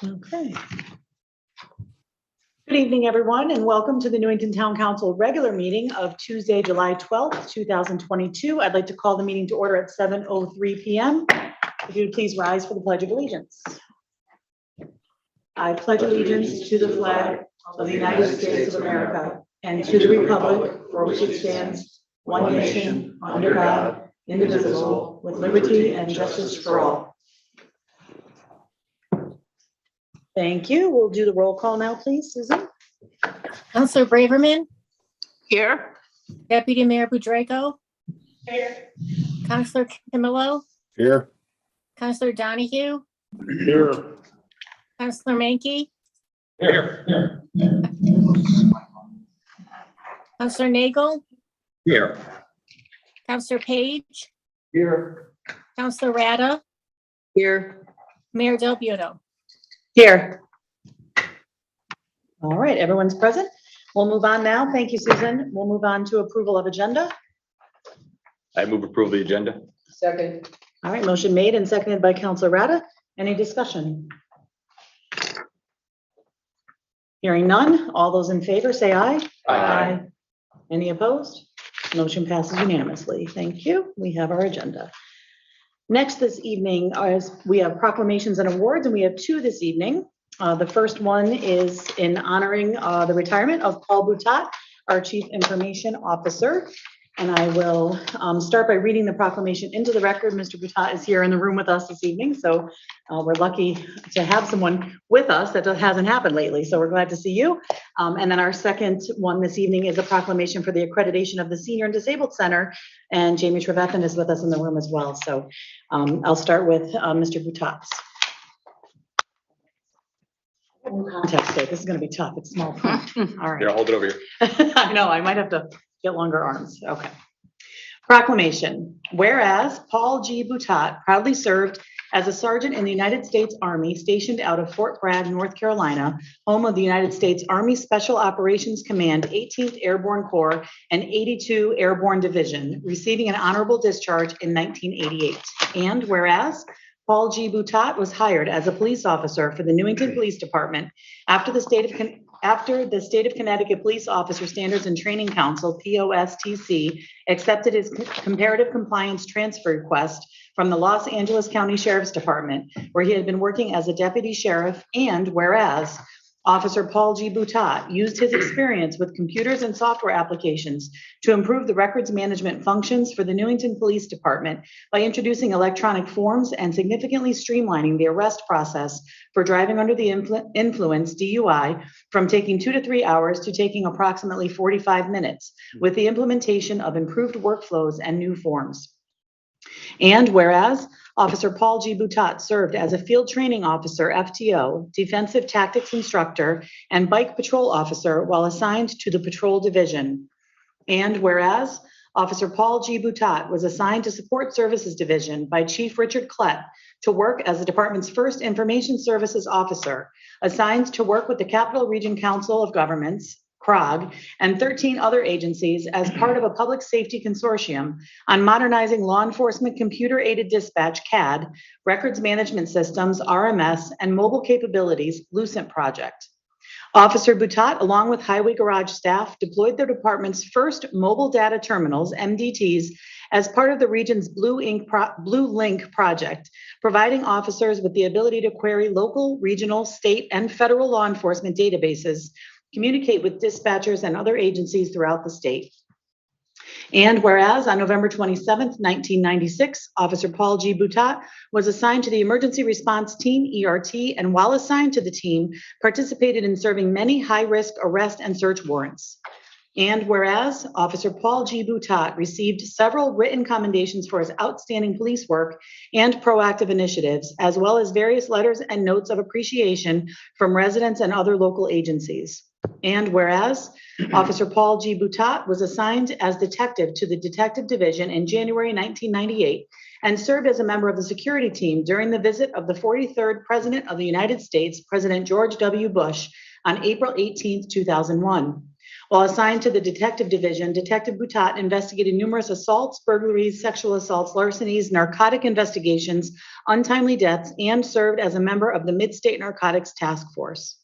Okay. Good evening, everyone, and welcome to the Newington Town Council regular meeting of Tuesday, July 12th, 2022. I'd like to call the meeting to order at 7:03 p.m. If you would please rise for the Pledge of Allegiance. I pledge allegiance to the flag of the United States of America and to the republic for which it stands, one nation, under God, indivisible, with liberty and justice for all. Thank you. We'll do the roll call now, please, Susan. Councilor Braverman, Here. Deputy Mayor Budrago, Here. Councilor Camillo, Here. Councilor Donahue, Here. Councilor Mankey, Here. Councilor Nagel, Here. Councilor Page, Here. Councilor Rada, Here. Mayor Del Buono. Here. All right, everyone's present. We'll move on now. Thank you, Susan. We'll move on to approval of agenda. I move approval of the agenda. Second. All right, motion made and seconded by Councilor Rada. Any discussion? Hearing none. All those in favor say aye. Aye. Any opposed? Motion passes unanimously. Thank you. We have our agenda. Next this evening we have proclamations and awards, and we have two this evening. The first one is in honoring the retirement of Paul Boutat, our Chief Information Officer. And I will start by reading the proclamation into the record. Mr. Boutat is here in the room with us this evening, so we're lucky to have someone with us. That hasn't happened lately, so we're glad to see you. And then our second one this evening is a proclamation for the accreditation of the Senior and Disabled Center, and Jamie Trevethan is with us in the room as well. So I'll start with Mr. Boutat's. Context sake. This is going to be tough. It's small print. All right. Here, I'll hold it over here. I know, I might have to get longer arms. Okay. Proclamation. Whereas Paul G. Boutat proudly served as a sergeant in the United States Army stationed out of Fort Bragg, North Carolina, home of the United States Army Special Operations Command 18th Airborne Corps and 82 Airborne Division, receiving an honorable discharge in 1988. And whereas Paul G. Boutat was hired as a police officer for the Newington Police Department after the State of Connecticut Police Officer Standards and Training Council, POSTC, accepted his comparative compliance transfer request from the Los Angeles County Sheriff's Department, where he had been working as a deputy sheriff, and whereas Officer Paul G. Boutat used his experience with computers and software applications to improve the records management functions for the Newington Police Department by introducing electronic forms and significantly streamlining the arrest process for driving under the influence DUI from taking 2 to 3 hours to taking approximately 45 minutes with the implementation of improved workflows and new forms. And whereas Officer Paul G. Boutat served as a field training officer, FTO, defensive tactics instructor, and bike patrol officer while assigned to the patrol division. And whereas Officer Paul G. Boutat was assigned to Support Services Division by Chief Richard Klett to work as the department's first Information Services Officer, assigned to work with the Capital Region Council of Governments, CROG, and 13 other agencies as part of a public safety consortium on modernizing law enforcement computer-aided dispatch, CAD, records management systems, RMS, and mobile capabilities, Lucent project. Officer Boutat, along with Highway Garage staff, deployed the department's first mobile data terminals, MDTs, as part of the region's Blue Link project, providing officers with the ability to query local, regional, state, and federal law enforcement databases, communicate with dispatchers and other agencies throughout the state. And whereas on November 27th, 1996, Officer Paul G. Boutat was assigned to the Emergency Response Team, ERT, and while assigned to the team, participated in serving many high-risk arrest and search warrants. And whereas Officer Paul G. Boutat received several written commendations for his outstanding police work and proactive initiatives, as well as various letters and notes of appreciation from residents and other local agencies. And whereas Officer Paul G. Boutat was assigned as detective to the Detective Division in January 1998 and served as a member of the security team during the visit of the 43rd President of the United States, President George W. Bush, on April 18th, 2001. While assigned to the Detective Division, Detective Boutat investigated numerous assaults, burglaries, sexual assaults, larcenies, narcotic investigations, untimely deaths, and served as a member of the Mid-State Narcotics Task Force.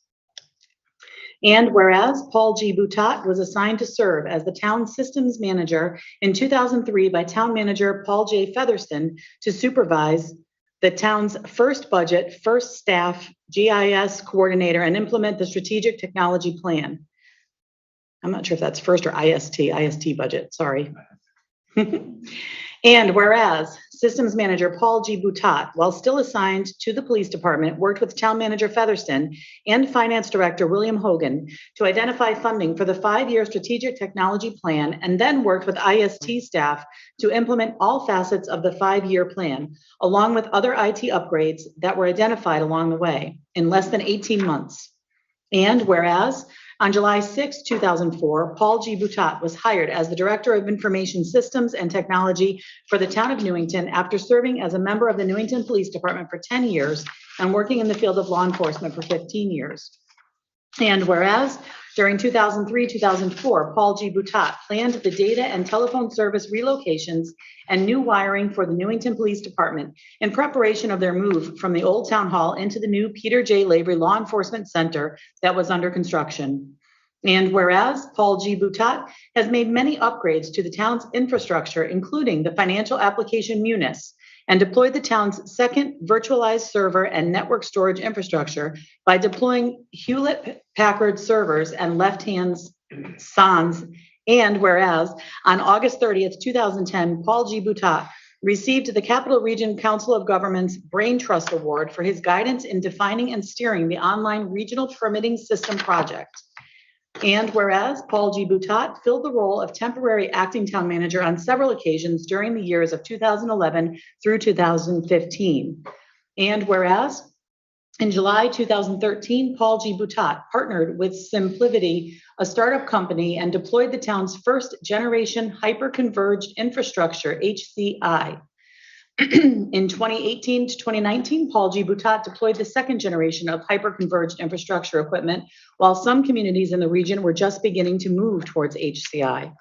And whereas Paul G. Boutat was assigned to serve as the town systems manager in 2003 by town manager Paul J. Featherston to supervise the town's first budget, first staff, GIS coordinator, and implement the strategic technology plan. I'm not sure if that's first or IST budget, sorry. And whereas Systems Manager Paul G. Boutat, while still assigned to the police department, worked with Town Manager Featherston and Finance Director William Hogan to identify funding for the 5-year strategic technology plan, and then worked with IST staff to implement all facets of the 5-year plan, along with other IT upgrades that were identified along the way in less than 18 months. And whereas on July 6, 2004, Paul G. Boutat was hired as the Director of Information Systems and Technology for the town of Newington after serving as a member of the Newington Police Department for 10 years and working in the field of law enforcement for 15 years. And whereas during 2003-2004, Paul G. Boutat planned the data and telephone service relocations and new wiring for the Newington Police Department in preparation of their move from the old town hall into the new Peter J. Lavery Law Enforcement Center that was under construction. And whereas Paul G. Boutat has made many upgrades to the town's infrastructure, including the financial application Munis, and deployed the town's second virtualized server and network storage infrastructure by deploying Hewlett-Packard servers and left-hand SANs. And whereas on August 30th, 2010, Paul G. Boutat received the Capital Region Council of Governments Brain Trust Award for his guidance in defining and steering the online regional permitting system project. And whereas Paul G. Boutat filled the role of temporary acting town manager on several occasions during the years of 2011 through 2015. And whereas in July 2013, Paul G. Boutat partnered with Simplivity, a startup company, and deployed the town's first generation hyper-converged infrastructure, HCI. In 2018 to 2019, Paul G. Boutat deployed the second generation of hyper-converged infrastructure equipment, while some communities in the region were just beginning to move towards HCI.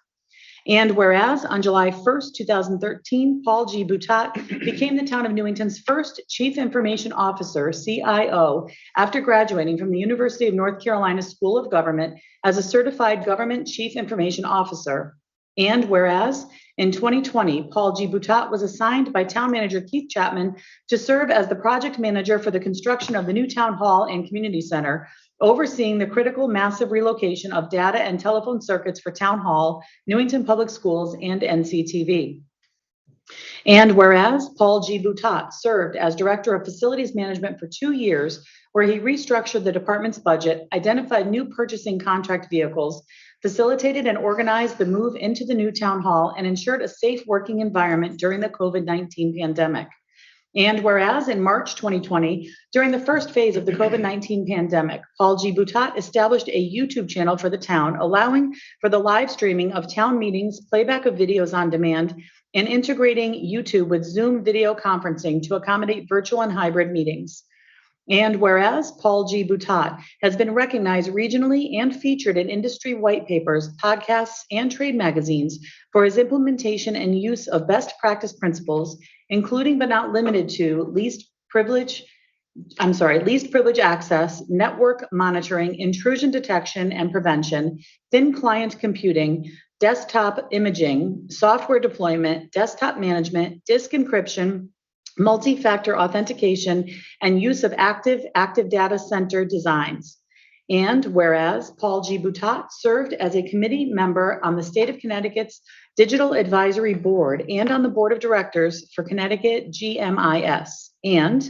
And whereas on July 1st, 2013, Paul G. Boutat became the town of Newington's first Chief Information Officer, CIO, after graduating from the University of North Carolina School of Government as a certified government Chief Information Officer. And whereas in 2020, Paul G. Boutat was assigned by Town Manager Keith Chapman to serve as the project manager for the construction of the new town hall and community center, overseeing the critical massive relocation of data and telephone circuits for Town Hall, Newington Public Schools, and NCTV. And whereas Paul G. Boutat served as Director of Facilities Management for 2 years, where he restructured the department's budget, identified new purchasing contract vehicles, facilitated and organized the move into the new town hall, and ensured a safe working environment during the COVID-19 pandemic. And whereas in March 2020, during the first phase of the COVID-19 pandemic, Paul G. Boutat established a YouTube channel for the town, allowing for the live streaming of town meetings, playback of videos on demand, and integrating YouTube with Zoom video conferencing to accommodate virtual and hybrid meetings. And whereas Paul G. Boutat has been recognized regionally and featured in industry white papers, podcasts, and trade magazines for his implementation and use of best practice principles, including but not limited to least privilege access, network monitoring, intrusion detection and prevention, thin client computing, desktop imaging, software deployment, desktop management, disk encryption, multi-factor authentication, and use of active data center designs. And whereas Paul G. Boutat served as a committee member on the state of Connecticut's Digital Advisory Board and on the Board of Directors for Connecticut GMIS. And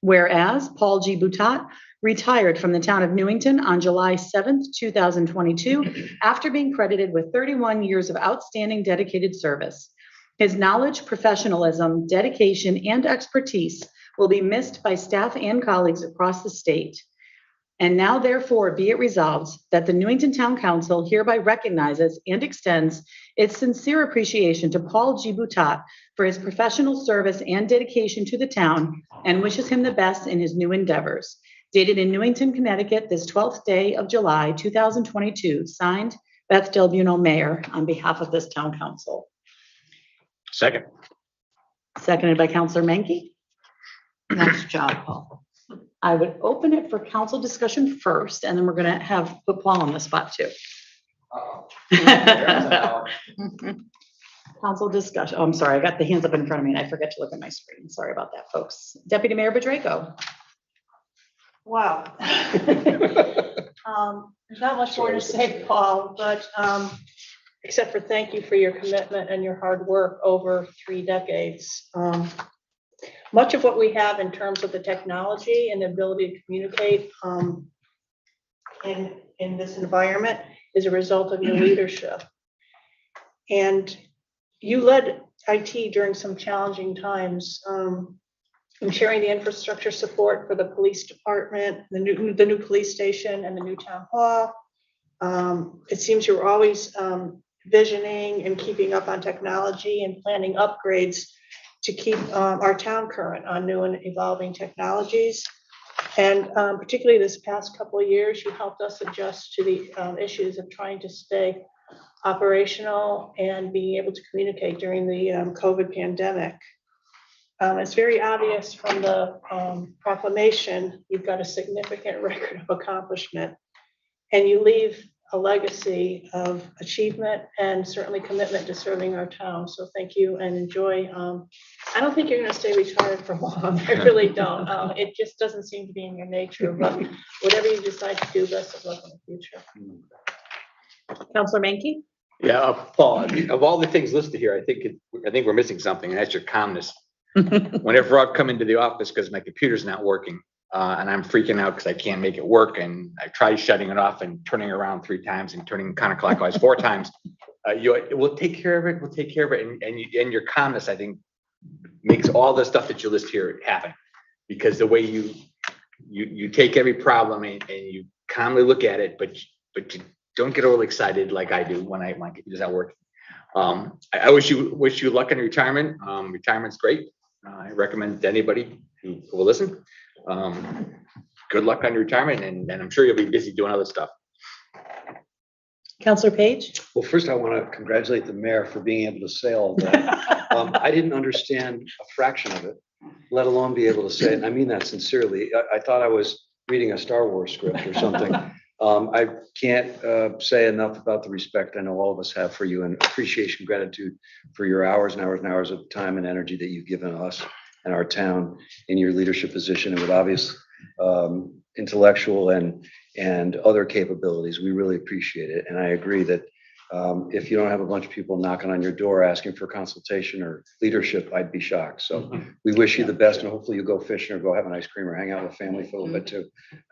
whereas Paul G. Boutat retired from the town of Newington on July 7th, 2022, after being credited with 31 years of outstanding dedicated service. His knowledge, professionalism, dedication, and expertise will be missed by staff and colleagues across the state. And now, therefore, be it resolved that the Newington Town Council hereby recognizes and extends its sincere appreciation to Paul G. Boutat for his professional service and dedication to the town, and wishes him the best in his new endeavors. Dated in Newington, Connecticut, this 12th day of July, 2022, signed Beth Del Buono, Mayor, on behalf of this town council. Second. Seconded by Counselor Menke. Nice job, Paul. I would open it for council discussion first, and then we're gonna put Paul on the spot too. Council discussion. Oh, I'm sorry. I got the hands up in front of me and I forget to look at my screen. Sorry about that, folks. Deputy Mayor Bedrejko. Wow. There's not much more to say, Paul, but except for thank you for your commitment and your hard work over 3 decades. Much of what we have in terms of the technology and the ability to communicate in this environment is a result of your leadership. And you led IT during some challenging times. Ensuring the infrastructure support for the police department, the new police station and the new town hall. It seems you're always visioning and keeping up on technology and planning upgrades to keep our town current on new and evolving technologies. And particularly this past couple of years, you helped us adjust to the issues of trying to stay operational and being able to communicate during the COVID pandemic. It's very obvious from the proclamation, you've got a significant record of accomplishment, and you leave a legacy of achievement and certainly commitment to serving our town. So thank you and enjoy. I don't think you're going to stay retired for long. I really don't. It just doesn't seem to be in your nature, but whatever you decide to do, best of luck in the future. Counselor Menke. Yeah, Paul, of all the things listed here, I think we're missing something, and that's your calmness. Whenever I've come into the office because my computer's not working and I'm freaking out because I can't make it work, and I tried shutting it off and turning around 3 times and turning counterclockwise 4 times, we'll take care of it. We'll take care of it. And your calmness, I think, makes all the stuff that you list here happen, because the way you take every problem and you calmly look at it, but you don't get overly excited like I do when my computer's not working. I wish you luck in retirement. Retirement's great. I recommend to anybody who will listen. Good luck on your retirement, and I'm sure you'll be busy doing other stuff. Counselor Page. Well, first I want to congratulate the mayor for being able to say all that. I didn't understand a fraction of it, let alone be able to say it. And I mean that sincerely. I thought I was reading a Star Wars script or something. I can't say enough about the respect I know all of us have for you, and appreciation, gratitude for your hours and hours and hours of time and energy that you've given us and our town in your leadership position, and with obvious intellectual and other capabilities. We really appreciate it. And I agree that if you don't have a bunch of people knocking on your door asking for consultation or leadership, I'd be shocked. So we wish you the best, and hopefully you go fishing or go have an ice cream or hang out with family for a little bit too.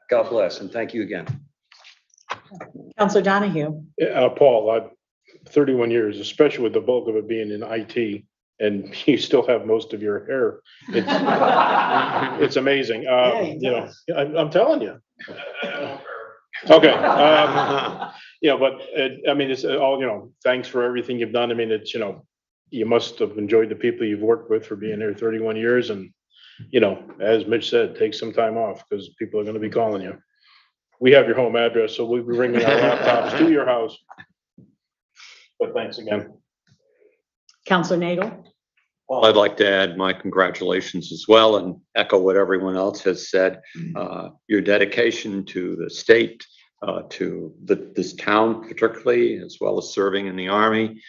God bless, and thank you again. Counselor Donahue. Paul, 31 years, especially with the bulk of it being in IT, and you still have most of your hair. It's amazing. I'm telling you. Okay. But I mean, it's all, thanks for everything you've done. I mean, it's, you must have enjoyed the people you've worked with for being here 31 years. And, as Mitch said, take some time off because people are going to be calling you. We have your home address, so we'll be bringing our laptops to your house. But thanks again. Counselor Nagel. Well, I'd like to add my congratulations as well and echo what everyone else has said. Your dedication to the state, to this town particularly, as well as serving in the Army.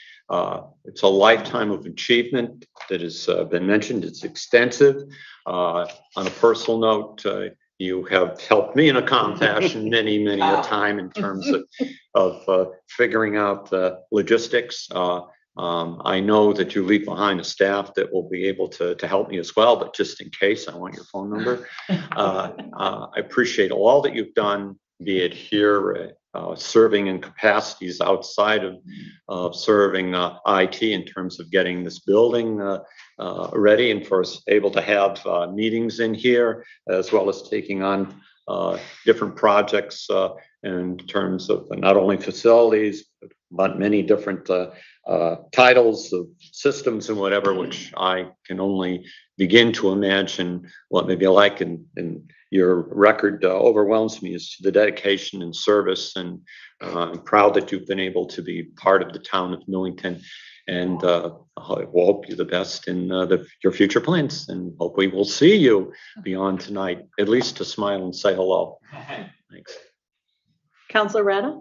It's a lifetime of achievement that has been mentioned. It's extensive. On a personal note, you have helped me in a calm fashion many a time in terms of figuring out the logistics. I know that you leave behind a staff that will be able to help me as well, but just in case, I want your phone number. I appreciate all that you've done, be it here, serving in capacities outside of serving IT in terms of getting this building ready, and for us able to have meetings in here, as well as taking on different projects in terms of not only facilities, but many different titles of systems and whatever, which I can only begin to imagine what may be like in your record overwhelms me as to the dedication and service, and I'm proud that you've been able to be part of the town of Newington. And I will hope you the best in your future plans, and hope we will see you beyond tonight, at least to smile and say hello. Thanks. Counselor Rada?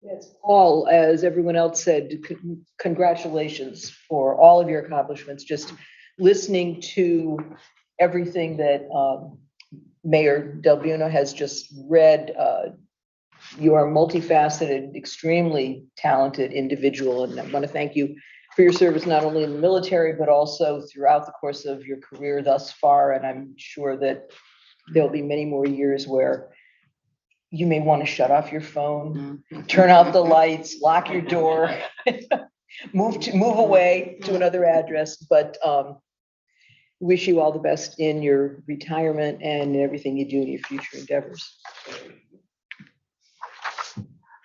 Yes, Paul, as everyone else said, congratulations for all of your accomplishments. Just listening to everything that Mayor Del Buono has just read, you are a multifaceted, extremely talented individual, and I want to thank you for your service, not only in the military, but also throughout the course of your career thus far. And I'm sure that there'll be many more years where you may want to shut off your phone, turn out the lights, lock your door, move away to another address. But wish you all the best in your retirement and everything you do in your future endeavors.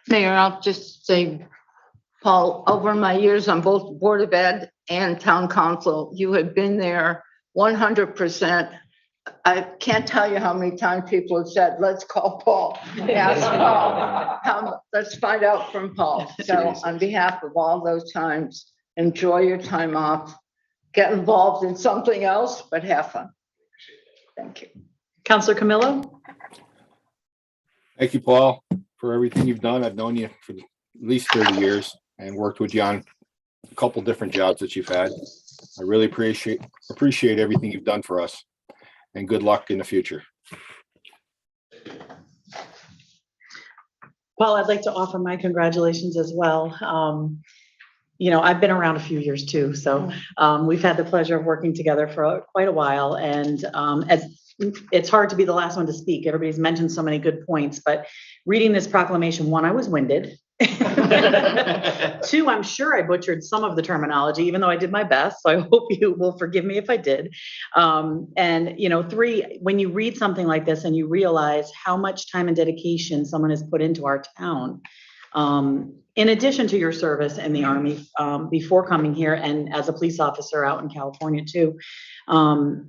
Mayor, I'll just say, Paul, over my years on both Board of Ed and Town Council, you have been there 100%. I can't tell you how many times people have said, let's call Paul. Ask Paul. Let's find out from Paul. So on behalf of all those times, enjoy your time off, get involved in something else, but have fun. Thank you. Counselor Camillo? Thank you, Paul, for everything you've done. I've known you for at least 30 years and worked with you on a couple different jobs that you've had. I really appreciate everything you've done for us, and good luck in the future. Paul, I'd like to offer my congratulations as well. You know, I've been around a few years too, so we've had the pleasure of working together for quite a while, and as it's hard to be the last one to speak. Everybody's mentioned so many good points, but reading this proclamation, one, I was winded. Two, I'm sure I butchered some of the terminology, even though I did my best. So I hope you will forgive me if I did. And, you know, three, when you read something like this and you realize how much time and dedication someone has put into our town, in addition to your service in the Army, before coming here and as a police officer out in California too,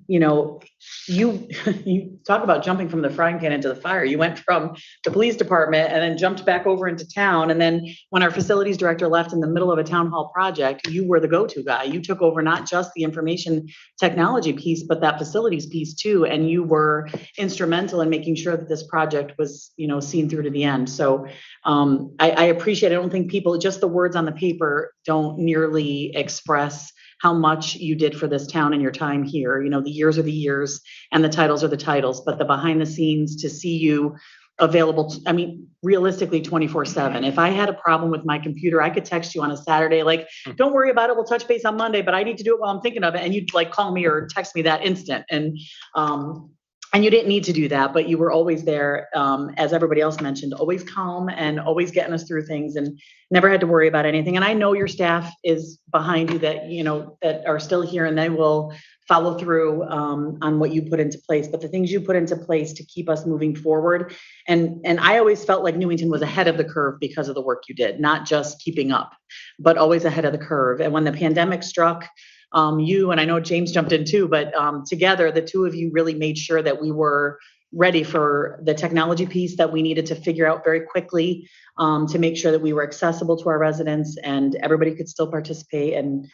you know, you talk about jumping from the frying pan into the fire. You went from the police department and then jumped back over into town. And then when our facilities director left in the middle of a town hall project, you were the go-to guy. You took over not just the information technology piece, but that facilities piece too. And you were instrumental in making sure that this project was, you know, seen through to the end. So I appreciate it. I don't think people, just the words on the paper don't nearly express how much you did for this town in your time here. You know, the years are the years and the titles are the titles, but the behind the scenes to see you available, I mean, realistically 24/7. If I had a problem with my computer, I could text you on a Saturday, like, don't worry about it, we'll touch base on Monday, but I need to do it while I'm thinking of it. And you'd like call me or text me that instant. And you didn't need to do that, but you were always there, as everybody else mentioned, always calm and always getting us through things and never had to worry about anything. And I know your staff is behind you that, you know, that are still here and they will follow through on what you put into place, but the things you put into place to keep us moving forward. And I always felt like Newington was ahead of the curve because of the work you did, not just keeping up, but always ahead of the curve. And when the pandemic struck, you, and I know James jumped in too, but together, the two of you really made sure that we were ready for the technology piece that we needed to figure out very quickly, to make sure that we were accessible to our residents and everybody could still participate. And,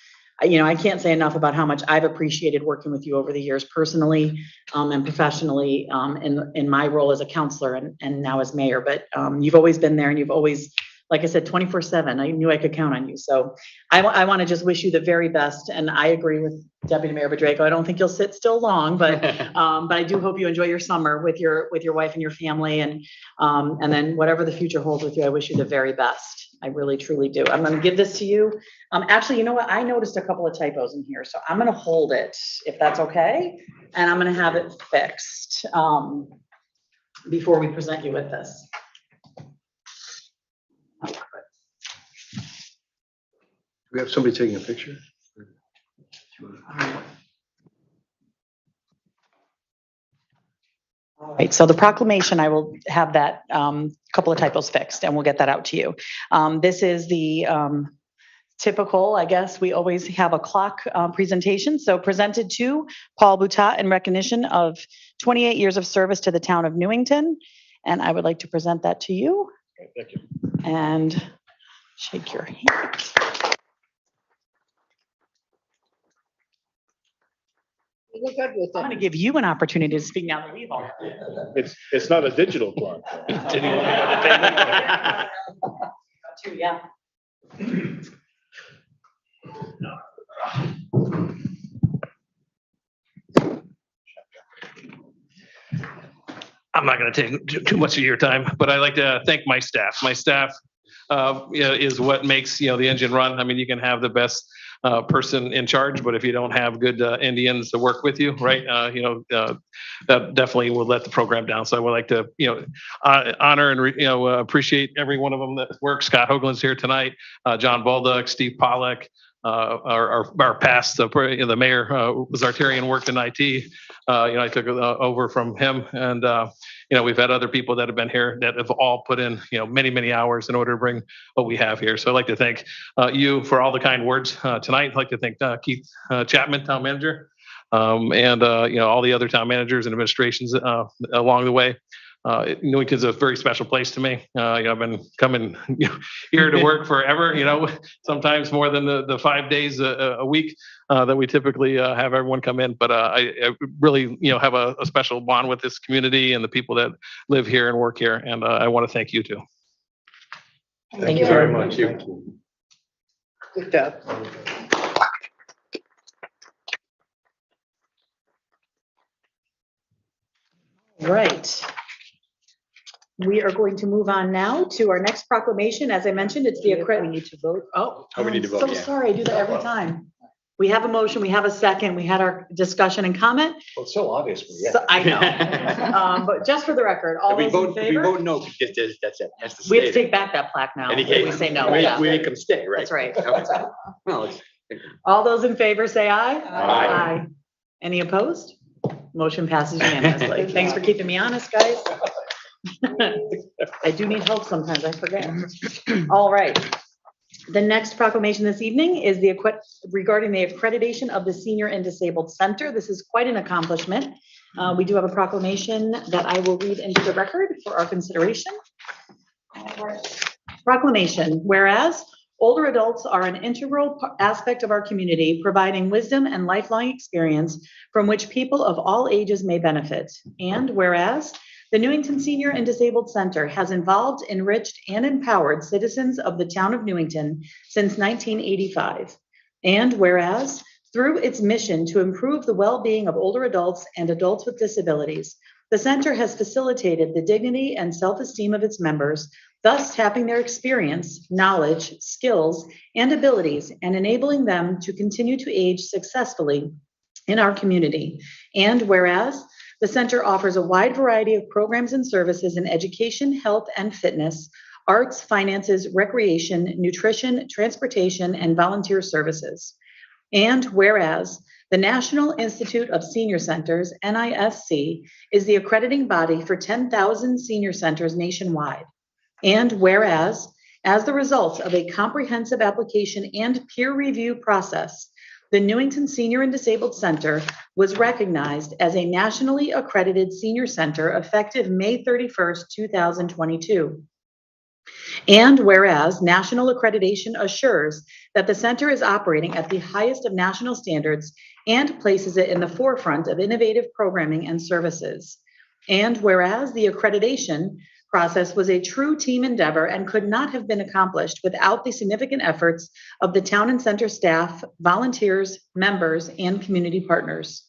you know, I can't say enough about how much I've appreciated working with you over the years personally, and professionally, in my role as a counselor and now as mayor. But you've always been there and you've always, like I said, 24/7. I knew I could count on you. So I want to just wish you the very best. And I agree with Deputy Mayor Bedrejko. I don't think you'll sit still long, but I do hope you enjoy your summer with your wife and your family. And then whatever the future holds with you, I wish you the very best. I really, truly do. I'm going to give this to you. Actually, you know what? I noticed a couple of typos in here, so I'm going to hold it if that's okay. And I'm going to have it fixed before we present you with this. We have somebody taking a picture. All right, so the proclamation, I will have that couple of typos fixed and we'll get that out to you. This is the typical, I guess, we always have a clock presentation. So presented to Paul Boutat in recognition of 28 years of service to the town of Newington. And I would like to present that to you Thank you. and shake your hand. You look good with I'm going it. to give you an opportunity to speak now that we've all. It's not a digital clock. Yeah. I'm not going to take too much of your time, but I'd like to thank my staff. My staff is what makes, the engine run. I mean, you can have the best person in charge, but if you don't have good Indians to work with you, right, that definitely will let the program down. So I would like to, honor and, appreciate every one of them that works. Scott Hoagland's here tonight, John Baldock, Steve Pollack, our past, the mayor, Zartarian worked in IT. I took over from him, and we've had other people that have been here that have all put in, many, many hours in order to bring what we have here. So I'd like to thank you for all the kind words tonight. I'd like to thank Keith Chapman, town manager, and all the other town managers and administrations along the way. Newington's a very special place to me. I've been coming here to work forever, sometimes more than the 5 days a week that we typically have everyone come in. But I really, have a special bond with this community and the people that live here and work here. And I want to thank you too. Thank you very much. Thank you. Good job. Right. We are going to move on now to our next proclamation. As I mentioned, it's the We need to vote. Oh, Oh, we need to vote, so yeah. sorry, I do that every time. We have a motion, we have a second, we had our discussion and comment. Well, it's so obvious, but yeah. So I know. But just for the record, all If we those in vote, if we favor? vote no, that's it. That's the We have to state. take back that plaque now. Any if case, We say no. We yeah. make them stay, right? That's right. Okay. Well, it's- All those in favor say aye. Aye. Any opposed? Motion passes unanimously. Thanks for keeping me honest, guys. I do need help sometimes, I forget. All right. The next proclamation this evening is regarding the accreditation of the Senior and Disabled Center. This is quite an accomplishment. We do have a proclamation that I will read into the record for our consideration. All right. Proclamation, whereas older adults are an integral aspect of our community, providing wisdom and lifelong experience from which people of all ages may benefit. And whereas the Newington Senior and Disabled Center has involved, enriched, and empowered citizens of the town of Newington since 1985. And whereas, through its mission to improve the well-being of older adults and adults with disabilities, the center has facilitated the dignity and self-esteem of its members, thus tapping their experience, knowledge, skills, and abilities, and enabling them to continue to age successfully in our community. And whereas, the center offers a wide variety of programs and services in education, health and fitness, arts, finances, recreation, nutrition, transportation, and volunteer services. And whereas the National Institute of Senior Centers, NISC, is the accrediting body for 10,000 senior centers nationwide. And whereas, as the result of a comprehensive application and peer review process, the Newington Senior and Disabled Center was recognized as a nationally accredited senior center effective May 31st, 2022. And whereas national accreditation assures that the center is operating at the highest of national standards and places it in the forefront of innovative programming and services. And whereas the accreditation process was a true team endeavor and could not have been accomplished without the significant efforts of the town and center staff, volunteers, members, and community partners.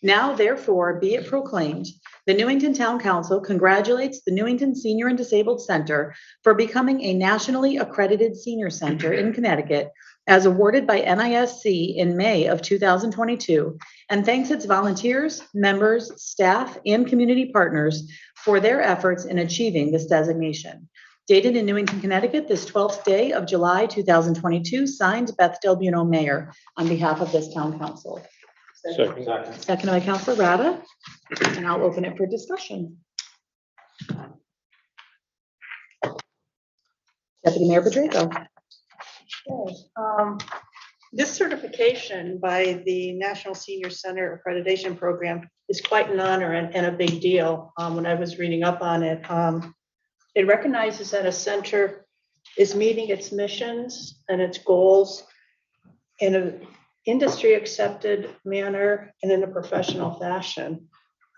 Now, therefore, be it proclaimed, the Newington Town Council congratulates the Newington Senior and Disabled Center for becoming a nationally accredited senior center in Connecticut as awarded by NISC in May of 2022, and thanks its volunteers, members, staff, and community partners for their efforts in achieving this designation. Dated in Newington, Connecticut, this 12th day of July 2022, signed Beth Del Buono, Mayor, on behalf of this town council. Second by Councilor Rada, and I'll open it for discussion. Deputy Mayor Pedrego. Okay, this certification by the National Senior Center Accreditation Program is quite an honor and a big deal. When I was reading up on it, it recognizes that a center is meeting its missions and its goals in an industry-accepted manner and in a professional fashion,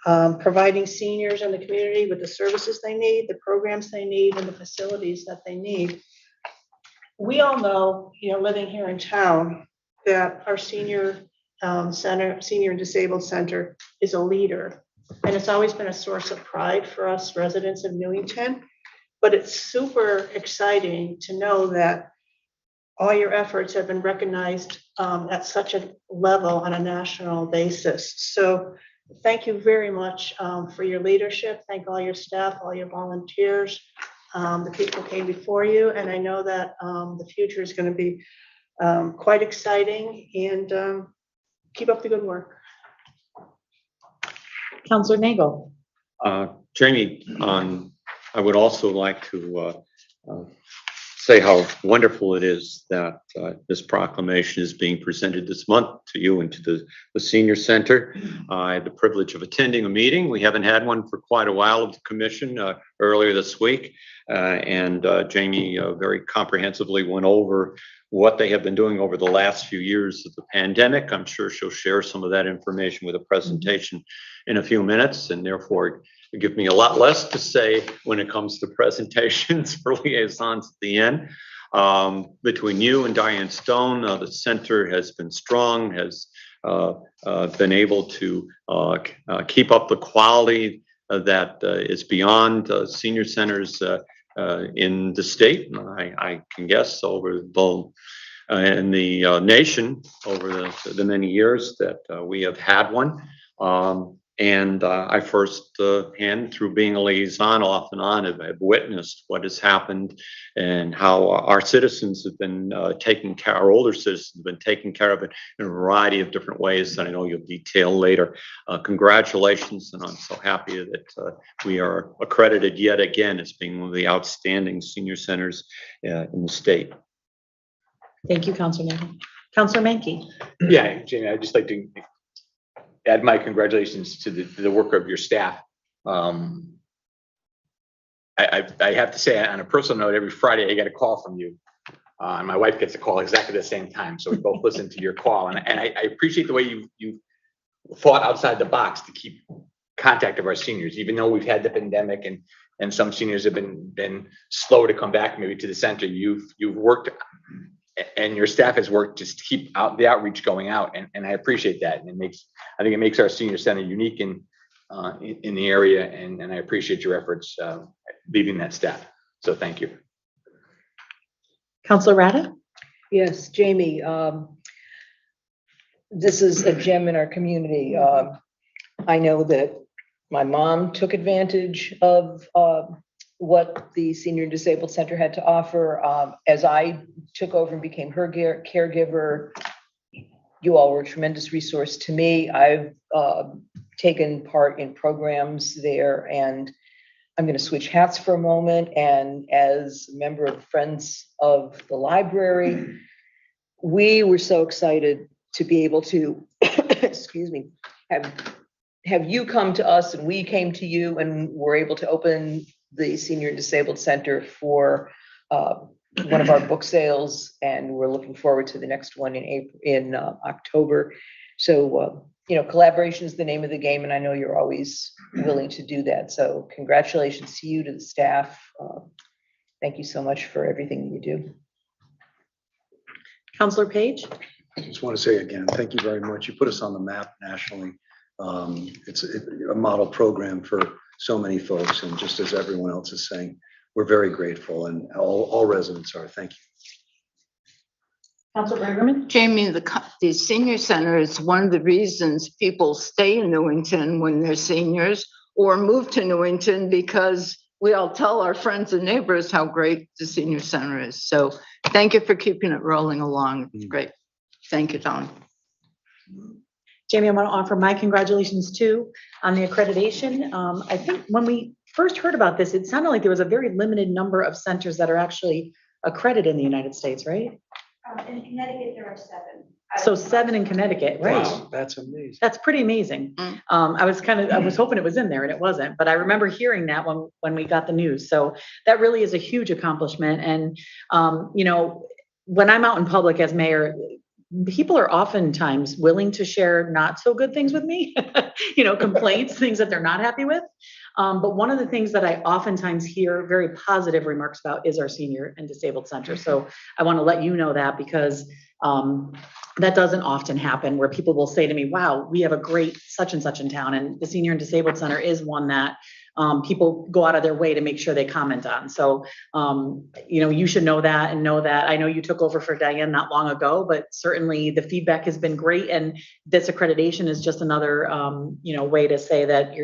providing seniors in the community with the services they need, the programs they need, and the facilities that they need. We all know, living here in town, that our senior center, senior and disabled center is a leader. And it's always been a source of pride for us residents of Newington. But it's super exciting to know that all your efforts have been recognized at such a level on a national basis. So thank you very much for your leadership. Thank all your staff, all your volunteers, the people who came before you. And I know that the future is going to be quite exciting, and keep up the good work. Counselor Nagel. Jamie, I would also like to say how wonderful it is that this proclamation is being presented this month to you and to the Senior Center. I had the privilege of attending a meeting. We haven't had one for quite a while of the commission earlier this week. And Jamie very comprehensively went over what they have been doing over the last few years of the pandemic. I'm sure she'll share some of that information with a presentation in a few minutes, and therefore give me a lot less to say when it comes to presentations for liaisons at the end. Between you and Diane Stone, the center has been strong, has been able to keep up the quality that is beyond senior centers in the state. I can guess over the in the nation over the many years that we have had one. And I first hand through being a liaison off and on have witnessed what has happened and how our citizens have been taken care, our older citizens have been taken care of it in a variety of different ways that I know you'll detail later. Congratulations, and I'm so happy that we are accredited yet again as being one of the outstanding senior centers in the state. Thank you, Counselor Nagel. Counselor Menke. Yeah, Jamie, I'd just like to add my congratulations to the work of your staff. I have to say, on a personal note, every Friday I get a call from you, and my wife gets a call exactly the same time. So we both listen to your call, and I appreciate the way you thought outside the box to keep contact of our seniors, even though we've had the pandemic and some seniors have been slow to come back maybe to the center. You've worked, and your staff has worked just to keep out the outreach going out, and I appreciate that. And I think it makes our senior center unique in the area, and I appreciate your efforts leading that staff. So thank you. Counselor Rada. Yes, Jamie, this is a gem in our community. I know that my mom took advantage of what the Senior and Disabled Center had to offer. As I took over and became her caregiver, you all were a tremendous resource to me. I've taken part in programs there, and I'm going to switch hats for a moment. And as a member of Friends of the Library, we were so excited to be able to, excuse me, have you come to us and we came to you, and were able to open the Senior and Disabled Center for one of our book sales, and we're looking forward to the next one in October. So collaboration is the name of the game, and I know you're always willing to do that. So congratulations to you, to the staff. Thank you so much for everything that you do. Counselor Page. I just want to say again, thank you very much. You put us on the map nationally. It's a model program for so many folks, and just as everyone else is saying, we're very grateful, and all residents are. Thank you. Counselor Bergerman. Jamie, the senior center is one of the reasons people stay in Newington when they're seniors or move to Newington, because we all tell our friends and neighbors how great the senior center is. So thank you for keeping it rolling along. It's great. Thank you, Don. Jamie, I want to offer my congratulations too on the accreditation. I think when we first heard about this, it sounded like there was a very limited number of centers that are actually accredited in the United States, right? In Connecticut, there are 7. So 7 in Connecticut, right? Wow, that's amazing. That's pretty amazing. Mm. I was hoping it was in there and it wasn't, but I remember hearing that when we got the news. So that really is a huge accomplishment. And, you know, when I'm out in public as mayor, people are oftentimes willing to share not so good things with me, you know, complaints, things that they're not happy with. But one of the things that I oftentimes hear very positive remarks about is our senior and disabled center. So I want to let you know that because that doesn't often happen where people will say to me, wow, we have a great such and such in town. And the senior and disabled center is one that people go out of their way to make sure they comment on. So, you know, you should know that and know that. I know you took over for Diane not long ago, but certainly the feedback has been great. And this accreditation is just another, you know, way to say that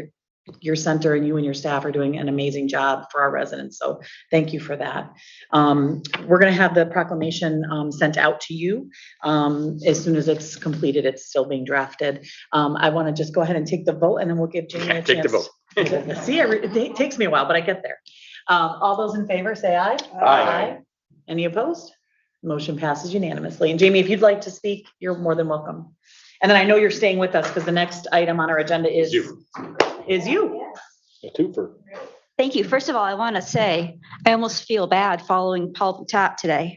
your center and you and your staff are doing an amazing job for our residents. So thank you for that. We're going to have the proclamation sent out to you as soon as it's completed. It's still being drafted. I want to just go ahead and take the vote and then we'll give Jamie a chance. Take the vote. See, it takes me a while, but I get there. All those in favor say aye. Aye. Any opposed? Motion passes unanimously. And Jamie, if you'd like to speak, you're more than welcome. And then I know you're staying with us because the next item on our agenda is you. A twofer. Thank you. First of all, I want to say I almost feel bad following Paul Boutat today.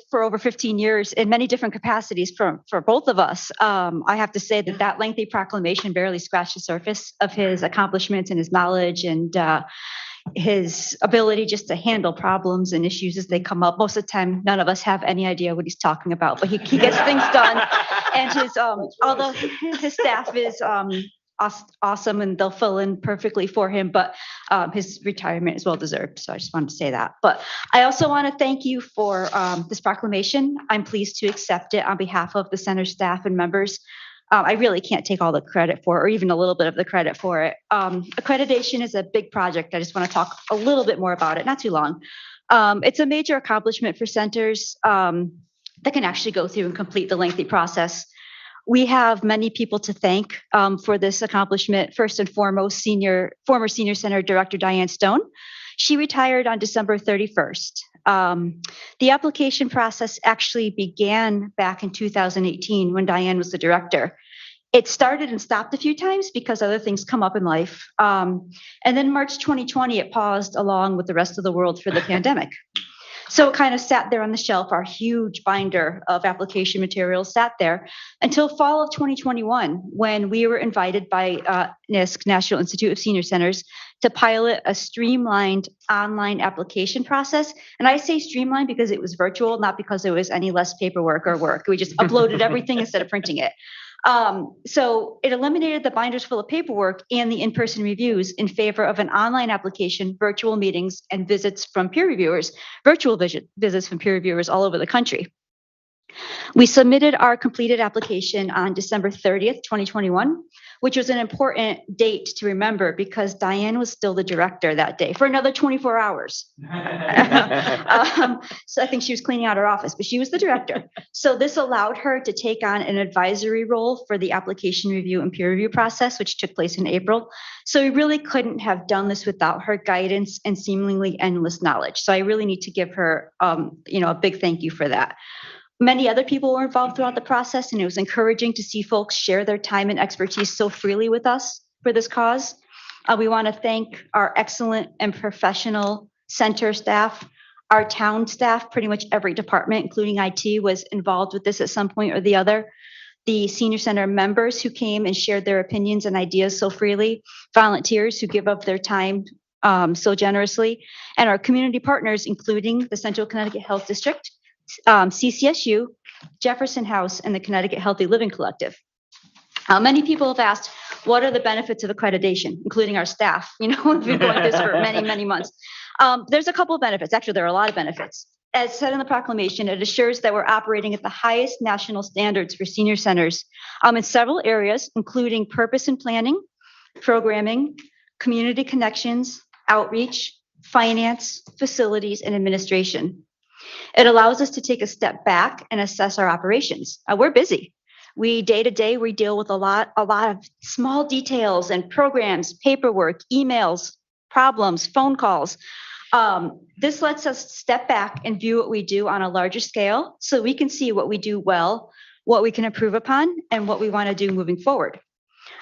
For over 15 years in many different capacities for both of us. I have to say that lengthy proclamation barely scratched the surface of his accomplishments and his knowledge and his ability just to handle problems and issues as they come up. Most of the time, none of us have any idea what he's talking about, but he gets things done. And his, although his staff is awesome and they'll fill in perfectly for him, but his retirement is well deserved. So I just wanted to say that. But I also want to thank you for this proclamation. I'm pleased to accept it on behalf of the center staff and members. I really can't take all the credit for it, or even a little bit of the credit for it. Accreditation is a big project. I just want to talk a little bit more about it, not too long. It's a major accomplishment for centers that can actually go through and complete the lengthy process. We have many people to thank for this accomplishment. First and foremost, former Senior Center Director Diane Stone. She retired on December 31st. The application process actually began back in 2018 when Diane was the director. It started and stopped a few times because other things come up in life. And then March 2020, it paused along with the rest of the world for the pandemic. So it kind of sat there on the shelf. Our huge binder of application materials sat there until fall of 2021, when we were invited by NISC, National Institute of Senior Centers, to pilot a streamlined online application process. And I say streamlined because it was virtual, not because there was any less paperwork or work. We just uploaded everything instead of printing it. So it eliminated the binders full of paperwork and the in-person reviews in favor of an online application, virtual meetings, and visits from peer reviewers, virtual visits from peer reviewers all over the country. We submitted our completed application on December 30th, 2021, which was an important date to remember because Diane was still the director that day for another 24 hours. So I think she was cleaning out her office, but she was the director. So this allowed her to take on an advisory role for the application review and peer review process, which took place in April. So we really couldn't have done this without her guidance and seemingly endless knowledge. So I really need to give her, a big thank you for that. Many other people were involved throughout the process, and it was encouraging to see folks share their time and expertise so freely with us for this cause. We want to thank our excellent and professional center staff, our town staff. Pretty much every department, including IT, was involved with this at some point or the other. The senior center members who came and shared their opinions and ideas so freely, volunteers who give up their time so generously, and our community partners, including the Central Connecticut Health District, CCSU, Jefferson House, and the Connecticut Healthy Living Collective. Many people have asked, what are the benefits of accreditation, including our staff? We've been going this for many, many months. There's a couple of benefits. Actually, there are a lot of benefits. As said in the proclamation, it assures that we're operating at the highest national standards for senior centers in several areas, including purpose and planning, programming, community connections, outreach, finance, facilities, and administration. It allows us to take a step back and assess our operations. We're busy. Day to day, we deal with a lot of small details and programs, paperwork, emails, problems, phone calls. This lets us step back and view what we do on a larger scale so we can see what we do well, what we can improve upon, and what we want to do moving forward.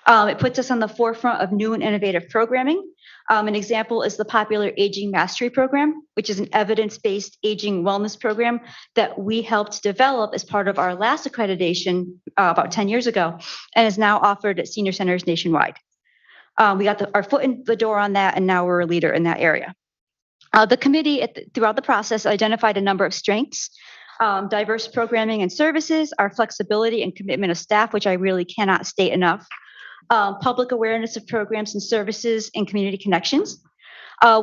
It puts us on the forefront of new and innovative programming. An example is the popular Aging Mastery Program, which is an evidence-based aging wellness program that we helped develop as part of our last accreditation about 10 years ago, and is now offered at senior centers nationwide. We got our foot in the door on that, and now we're a leader in that area. The committee throughout the process identified a number of strengths: diverse programming and services, our flexibility and commitment of staff, which I really cannot state enough, public awareness of programs and services, and community connections.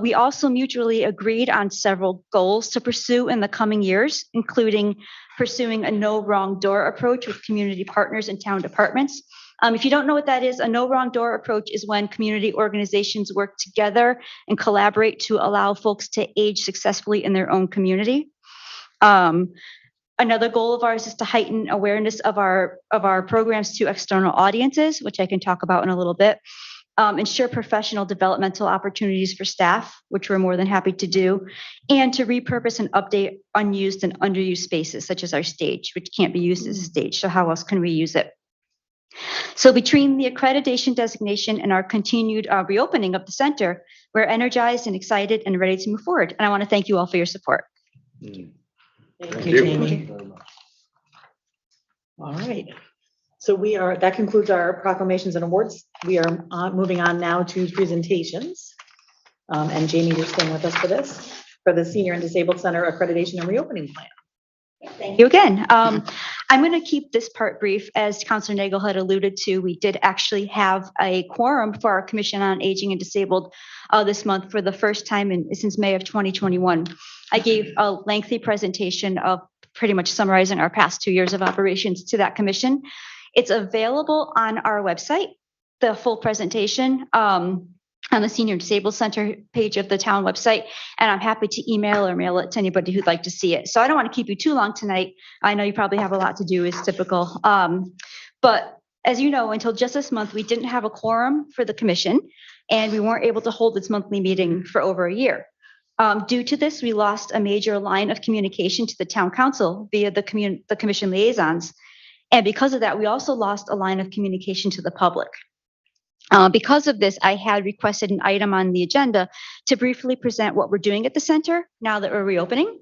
We also mutually agreed on several goals to pursue in the coming years, including pursuing a no wrong door approach with community partners and town departments. If you don't know what that is, a no wrong door approach is when community organizations work together and collaborate to allow folks to age successfully in their own community. Another goal of ours is to heighten awareness of our programs to external audiences, which I can talk about in a little bit. Ensure professional developmental opportunities for staff, which we're more than happy to do, and to repurpose and update unused and underused spaces, such as our stage, which can't be used as a stage. So how else can we use it? So between the accreditation designation and our continued reopening of the center, we're energized and excited and ready to move forward. And I want to thank you all for your support. Thank you, Jamie. All right. So that concludes our proclamations and awards. We are moving on now to presentations. And Jamie, you're staying with us for the Senior and Disabled Center Accreditation and Reopening Plan. Thank you again. I'm going to keep this part brief. As Councilor Nagel had alluded to, we did actually have a quorum for our Commission on Aging and Disabled this month for the first time since May of 2021. I gave a lengthy presentation of pretty much summarizing our past 2 years of operations to that commission. It's available on our website, the full presentation, on the Senior Disabled Center page of the town website, and I'm happy to email or mail it to anybody who'd like to see it. So I don't want to keep you too long tonight. I know you probably have a lot to do, is typical. But as you know, until just this month, we didn't have a quorum for the commission, and we weren't able to hold its monthly meeting for over a year. Due to this, we lost a major line of communication to the town council via the commission liaisons. And because of that, we also lost a line of communication to the public. Because of this, I had requested an item on the agenda to briefly present what we're doing at the center now that we're reopening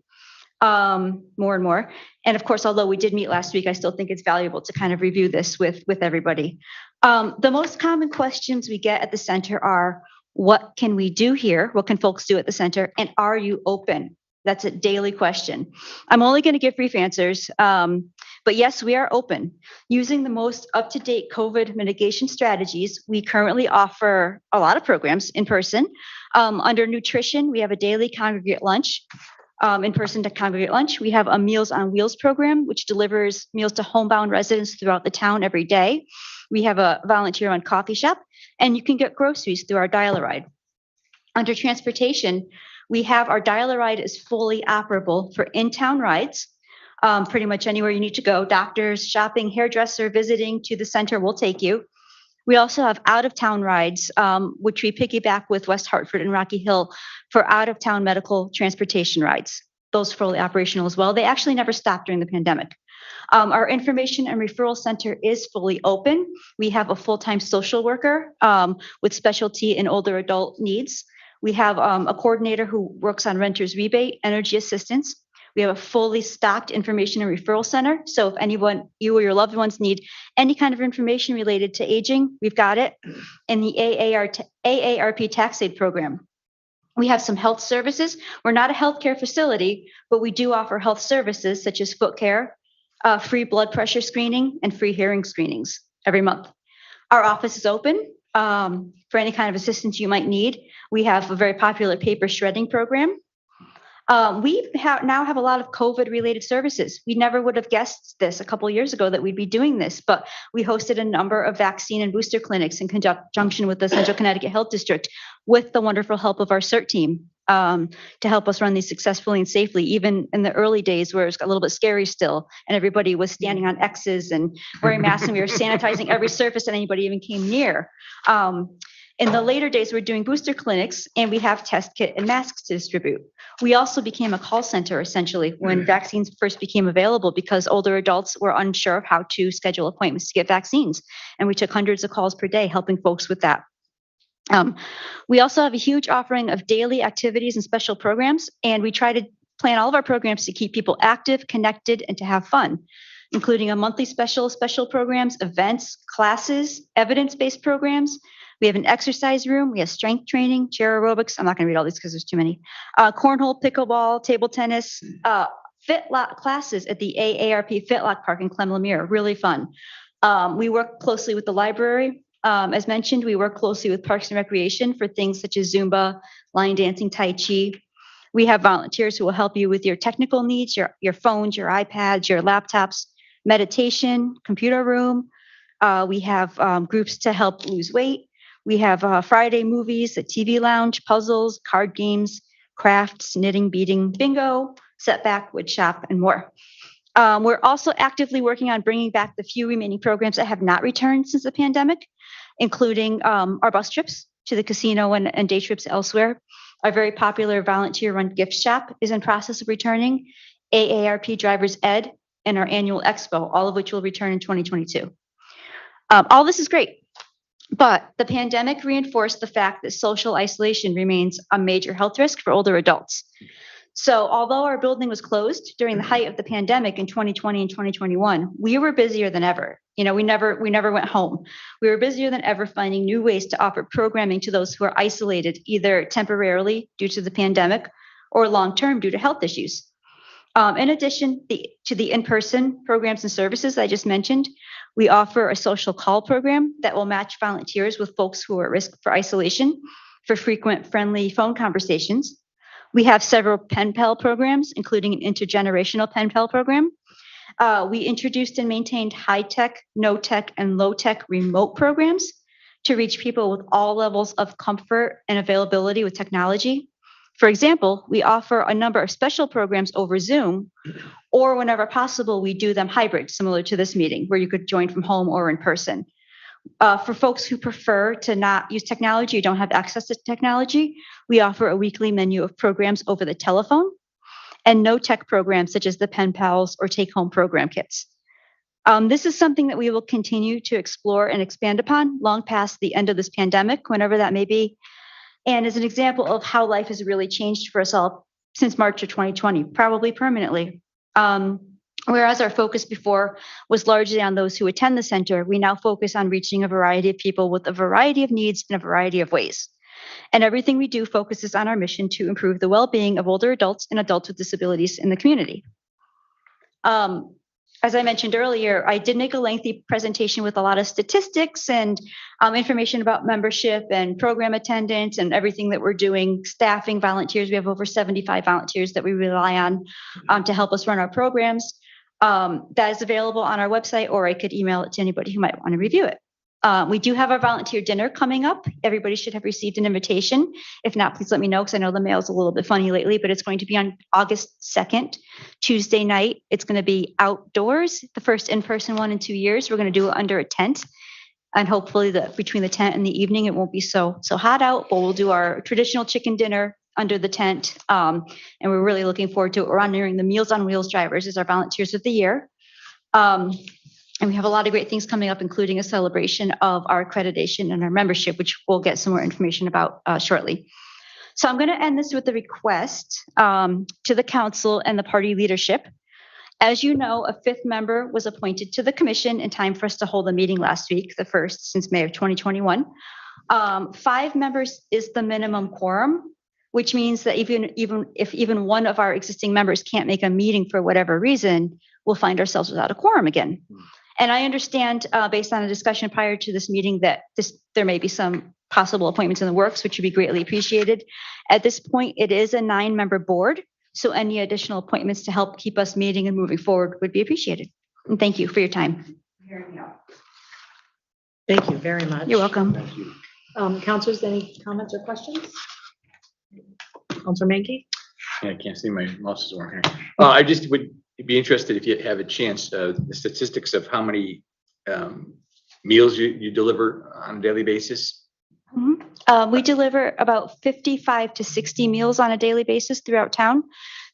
more and more. And of course, although we did meet last week, I still think it's valuable to kind of review this with everybody. The most common questions we get at the center are, what can we do here? What can folks do at the center? And are you open? That's a daily question. I'm only going to give brief answers. But yes, we are open. Using the most up-to-date COVID mitigation strategies, we currently offer a lot of programs in person. Under nutrition, we have a daily congregate lunch, in-person to congregate lunch. We have a Meals on Wheels program, which delivers meals to homebound residents throughout the town every day. We have a volunteer-run coffee shop, and you can get groceries through our Dial-A-Ride. Under transportation, we have our Dial-A-Ride is fully operable for in-town rides. Pretty much anywhere you need to go, doctors, shopping, hairdresser, visiting to the center will take you. We also have out-of-town rides, which we piggyback with West Hartford and Rocky Hill for out-of-town medical transportation rides. Those are fully operational as well. They actually never stopped during the pandemic. Our information and referral center is fully open. We have a full-time social worker with specialty in older adult needs. We have a coordinator who works on renter's rebate, energy assistance. We have a fully stocked information and referral center. So if anyone, you or your loved ones need any kind of information related to aging, we've got it. And the AARP tax aid program. We have some health services. We're not a healthcare facility, but we do offer health services such as foot care, free blood pressure screening, and free hearing screenings every month. Our office is open for any kind of assistance you might need. We have a very popular paper shredding program. We now have a lot of COVID-related services. We never would have guessed this a couple of years ago that we'd be doing this, but we hosted a number of vaccine and booster clinics in conjunction with the Central Connecticut Health District with the wonderful help of our CERT team to help us run these successfully and safely, even in the early days where it's a little bit scary still, and everybody was standing on X's and wearing masks, and we were sanitizing every surface that anybody even came near. In the later days, we're doing booster clinics and we have test kit and masks to distribute. We also became a call center essentially when vaccines first became available because older adults were unsure of how to schedule appointments to get vaccines. And we took hundreds of calls per day helping folks with that. We also have a huge offering of daily activities and special programs, and we try to plan all of our programs to keep people active, connected, and to have fun, including a monthly special programs, events, classes, evidence-based programs. We have an exercise room. We have strength training, chair aerobics. I'm not going to read all these because there's too many. Cornhole, pickleball, table tennis, FitLock classes at the AARP FitLock Park in Clem-Lemire. Really fun. We work closely with the library. As mentioned, we work closely with Parks and Recreation for things such as Zumba, line dancing, Tai Chi. We have volunteers who will help you with your technical needs, your phones, your iPads, your laptops, meditation, computer room. We have groups to help lose weight. We have Friday movies, a TV lounge, puzzles, card games, crafts, knitting, beading, bingo, setback, wood shop, and more. We're also actively working on bringing back the few remaining programs that have not returned since the pandemic, including our bus trips to the casino and day trips elsewhere. Our very popular volunteer-run gift shop is in process of returning, AARP Drivers Ed, and our annual expo, all of which will return in 2022. All this is great, but the pandemic reinforced the fact that social isolation remains a major health risk for older adults. So although our building was closed during the height of the pandemic in 2020 and 2021, we were busier than ever. We never went home. We were busier than ever finding new ways to offer programming to those who are isolated, either temporarily due to the pandemic or long-term due to health issues. In addition to the in-person programs and services I just mentioned, we offer a social call program that will match volunteers with folks who are at risk for isolation for frequent friendly phone conversations. We have several pen pal programs, including an intergenerational pen pal program. We introduced and maintained high-tech, no-tech, and low-tech remote programs to reach people with all levels of comfort and availability with technology. For example, we offer a number of special programs over Zoom, or whenever possible, we do them hybrid, similar to this meeting, where you could join from home or in person. For folks who prefer to not use technology or don't have access to technology, we offer a weekly menu of programs over the telephone and no-tech programs such as the pen pals or take-home program kits. This is something that we will continue to explore and expand upon long past the end of this pandemic, whenever that may be, and is an example of how life has really changed for us all since March of 2020, probably permanently. Whereas our focus before was largely on those who attend the center, we now focus on reaching a variety of people with a variety of needs in a variety of ways. And everything we do focuses on our mission to improve the well-being of older adults and adults with disabilities in the community. As I mentioned earlier, I did make a lengthy presentation with a lot of statistics and information about membership and program attendance and everything that we're doing, staffing, volunteers. We have over 75 volunteers that we rely on to help us run our programs. That is available on our website, or I could email it to anybody who might want to review it. We do have our volunteer dinner coming up. Everybody should have received an invitation. If not, please let me know, because I know the mail's a little bit funny lately, but it's going to be on August 2nd, Tuesday night. It's going to be outdoors, the first in-person one in 2 years. We're going to do it under a tent. And hopefully between the tent and the evening, it won't be so hot out, but we'll do our traditional chicken dinner under the tent. And we're really looking forward to it. We're honoring the Meals on Wheels drivers as our volunteers of the year. And we have a lot of great things coming up, including a celebration of our accreditation and our membership, which we'll get some more information about shortly. So I'm going to end this with a request to the council and the party leadership. As you know, a fifth member was appointed to the commission in time for us to hold a meeting last week, the first since May of 2021. 5 members is the minimum quorum, which means that even if one of our existing members can't make a meeting for whatever reason, we'll find ourselves without a quorum again. And I understand, based on a discussion prior to this meeting, that there may be some possible appointments in the works, which would be greatly appreciated. At this point, it is a 9-member board, so any additional appointments to help keep us meeting and moving forward would be appreciated. And thank you for your time. Thank you very much. You're welcome. Thank you. Councilors, any comments or questions? Councilor Mankey? Yeah, I can't see, my mouse is working. I just would be interested, if you have a chance, the statistics of how many meals you deliver on a daily basis. We deliver about 55 to 60 meals on a daily basis throughout town.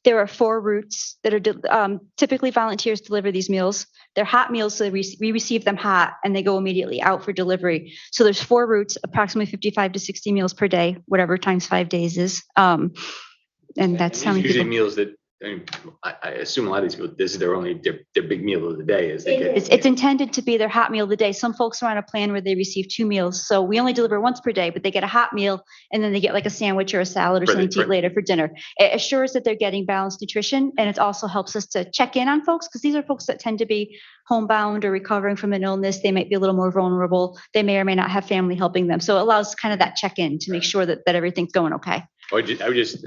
There are 4 routes that are typically volunteers deliver these meals. They're hot meals, so we receive them hot and they go immediately out for delivery. So there's 4 routes, approximately 55 to 60 meals per day, whatever times 5 days is. And that's how many Usually people. meals that, I assume a lot of these people, this is their big meal of the day is they get. It's intended to be their hot meal of the day. Some folks are on a plan where they receive 2 meals. So we only deliver once per day, but they get a hot meal and then they get like a sandwich or a salad or something to eat later for dinner. It assures that they're getting balanced nutrition, and it also helps us to check in on folks, because these are folks that tend to be homebound or recovering from an illness. They might be a little more vulnerable. They may or may not have family helping them. So it allows kind of that check-in to make sure that everything's going okay. I would just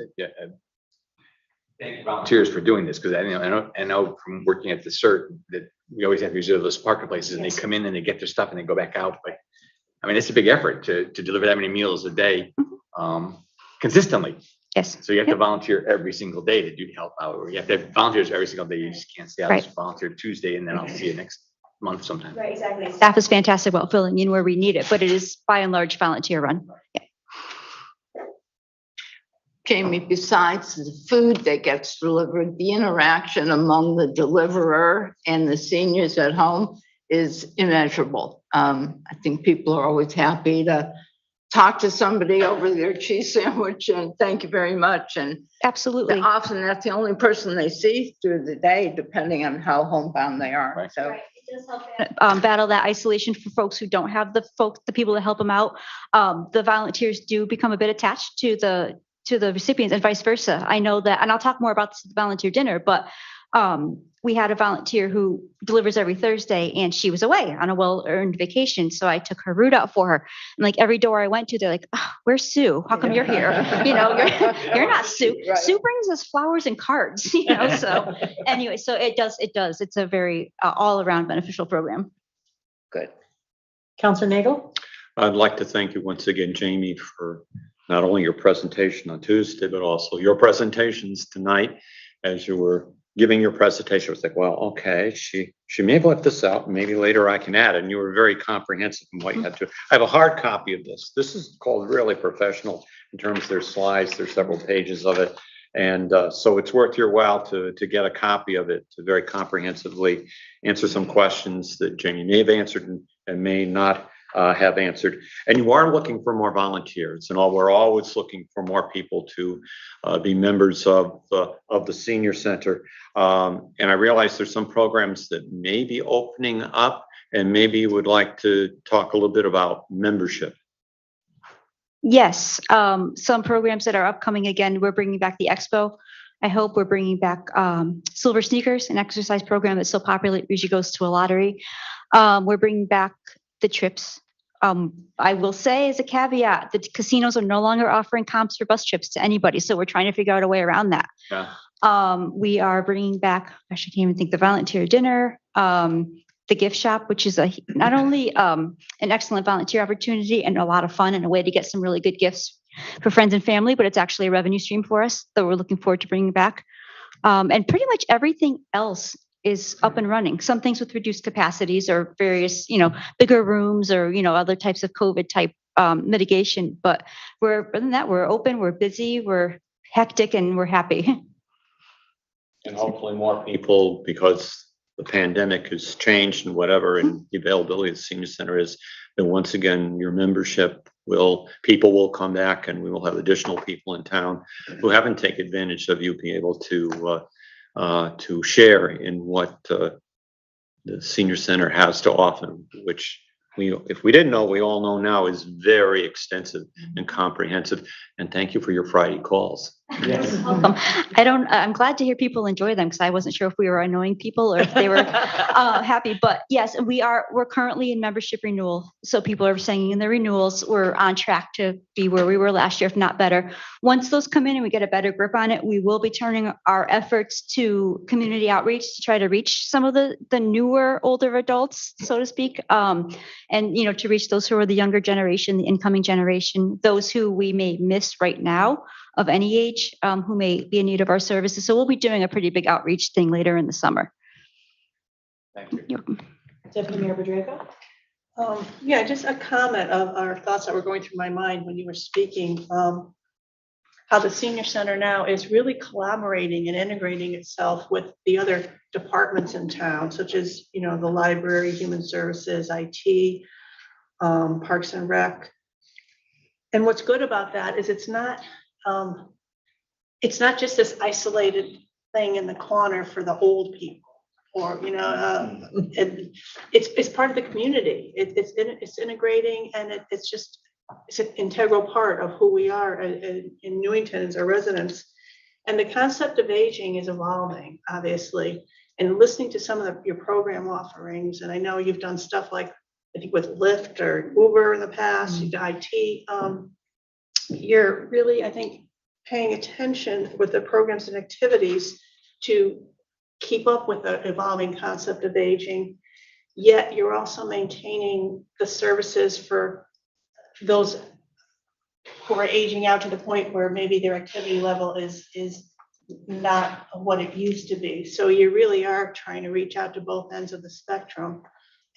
thank volunteers for doing this, because I know from working at the CERT that we always have to reserve those parking places, and they come in and they get their stuff and they go back out. But I mean, it's a big effort to deliver that many meals a day consistently. Yes. So you have to volunteer every single day to do help out, or you have to have volunteers every single day. You just can't say, I'll just volunteer Tuesday and then I'll see you next month sometime. Right, exactly. Staff is fantastic about filling in where we need it, but it is by and large volunteer run. Yeah. Jamie, besides the food that gets delivered, the interaction among the deliverer and the seniors at home is immeasurable. I think people are always happy to talk to somebody over their cheese sandwich and thank you very much. And absolutely, often that's the only person they see through the day, depending on how homebound they are. Right. So. Right. It does help battle that isolation for folks who don't have the people to help them out. The volunteers do become a bit attached to the recipients and vice versa. I know that, and I'll talk more about this at the volunteer dinner, but we had a volunteer who delivers every Thursday, and she was away on a well-earned vacation. So I took her route out for her. And like every door I went to, they're like, oh, "Where's Sue? How come you're here? You're not Sue. Right. Sue brings us flowers and cards." So anyway, so it does. It's a very all-around beneficial program. Good. Counselor Nagel? I'd like to thank you once again, Jamie, for not only your presentation on Tuesday, but also your presentations tonight. As you were giving your presentation, I was like, well, okay, she may have left this out, maybe later I can add it. And you were very comprehensive in what you had to. I have a hard copy of this. This is called really professional in terms of their slides. There's several pages of it. And so it's worth your while to get a copy of it, to very comprehensively answer some questions that Jamie may have answered and may not have answered. And you are looking for more volunteers, and we're always looking for more people to be members of the senior center. And I realize there's some programs that may be opening up, and maybe you would like to talk a little bit about membership. Yes, some programs that are upcoming. Again, we're bringing back the expo. I hope we're bringing back Silver Sneakers, an exercise program that's so popular it usually goes to a lottery. We're bringing back the trips. I will say as a caveat, the casinos are no longer offering comps for bus trips to anybody. So we're trying to figure out a way around that. Yeah. We are bringing back, I can't even think, the volunteer dinner, the gift shop, which is not only an excellent volunteer opportunity and a lot of fun and a way to get some really good gifts for friends and family, but it's actually a revenue stream for us that we're looking forward to bringing back. And pretty much everything else is up and running. Some things with reduced capacities or various, bigger rooms or, other types of COVID type mitigation. But other than that, we're open, we're busy, we're hectic, and we're happy. And hopefully more people, because the pandemic has changed and whatever, and the availability of the senior center is, then once again, your membership people will come back, and we will have additional people in town who haven't taken advantage of you being able to share in what the senior center has to offer, which if we didn't know, we all know now is very extensive and comprehensive. And thank you for your Friday calls. Yes. I'm glad to hear people enjoy them, because I wasn't sure if we were annoying people or if they were happy. But yes, we're currently in membership renewal. So people are saying in the renewals, we're on track to be where we were last year, if not better. Once those come in and we get a better grip on it, we will be turning our efforts to community outreach to try to reach some of the newer, older adults, so to speak. And to reach those who are the younger generation, the incoming generation, those who we may miss right now of any age, who may be in need of our services. So we'll be doing a pretty big outreach thing later in the summer. Thank you. Deputy Mayor Bedrego? Yeah, just a comment of our thoughts that were going through my mind when you were speaking. How the senior center now is really collaborating and integrating itself with the other departments in town, such as, the library, human services, IT, Parks and Rec. And what's good about that is it's not just this isolated thing in the corner for the old people. Or, it's part of the community. It's integrating, and it's an integral part of who we are in Newington as our residents. And the concept of aging is evolving, obviously. And listening to some of your program offerings, and I know you've done stuff like, I think with Lyft or Uber in the past, you've done IT. You're really, I think, paying attention with the programs and activities to keep up with the evolving concept of aging, yet you're also maintaining the services for those who are aging out to the point where maybe their activity level is not what it used to be. So you really are trying to reach out to both ends of the spectrum.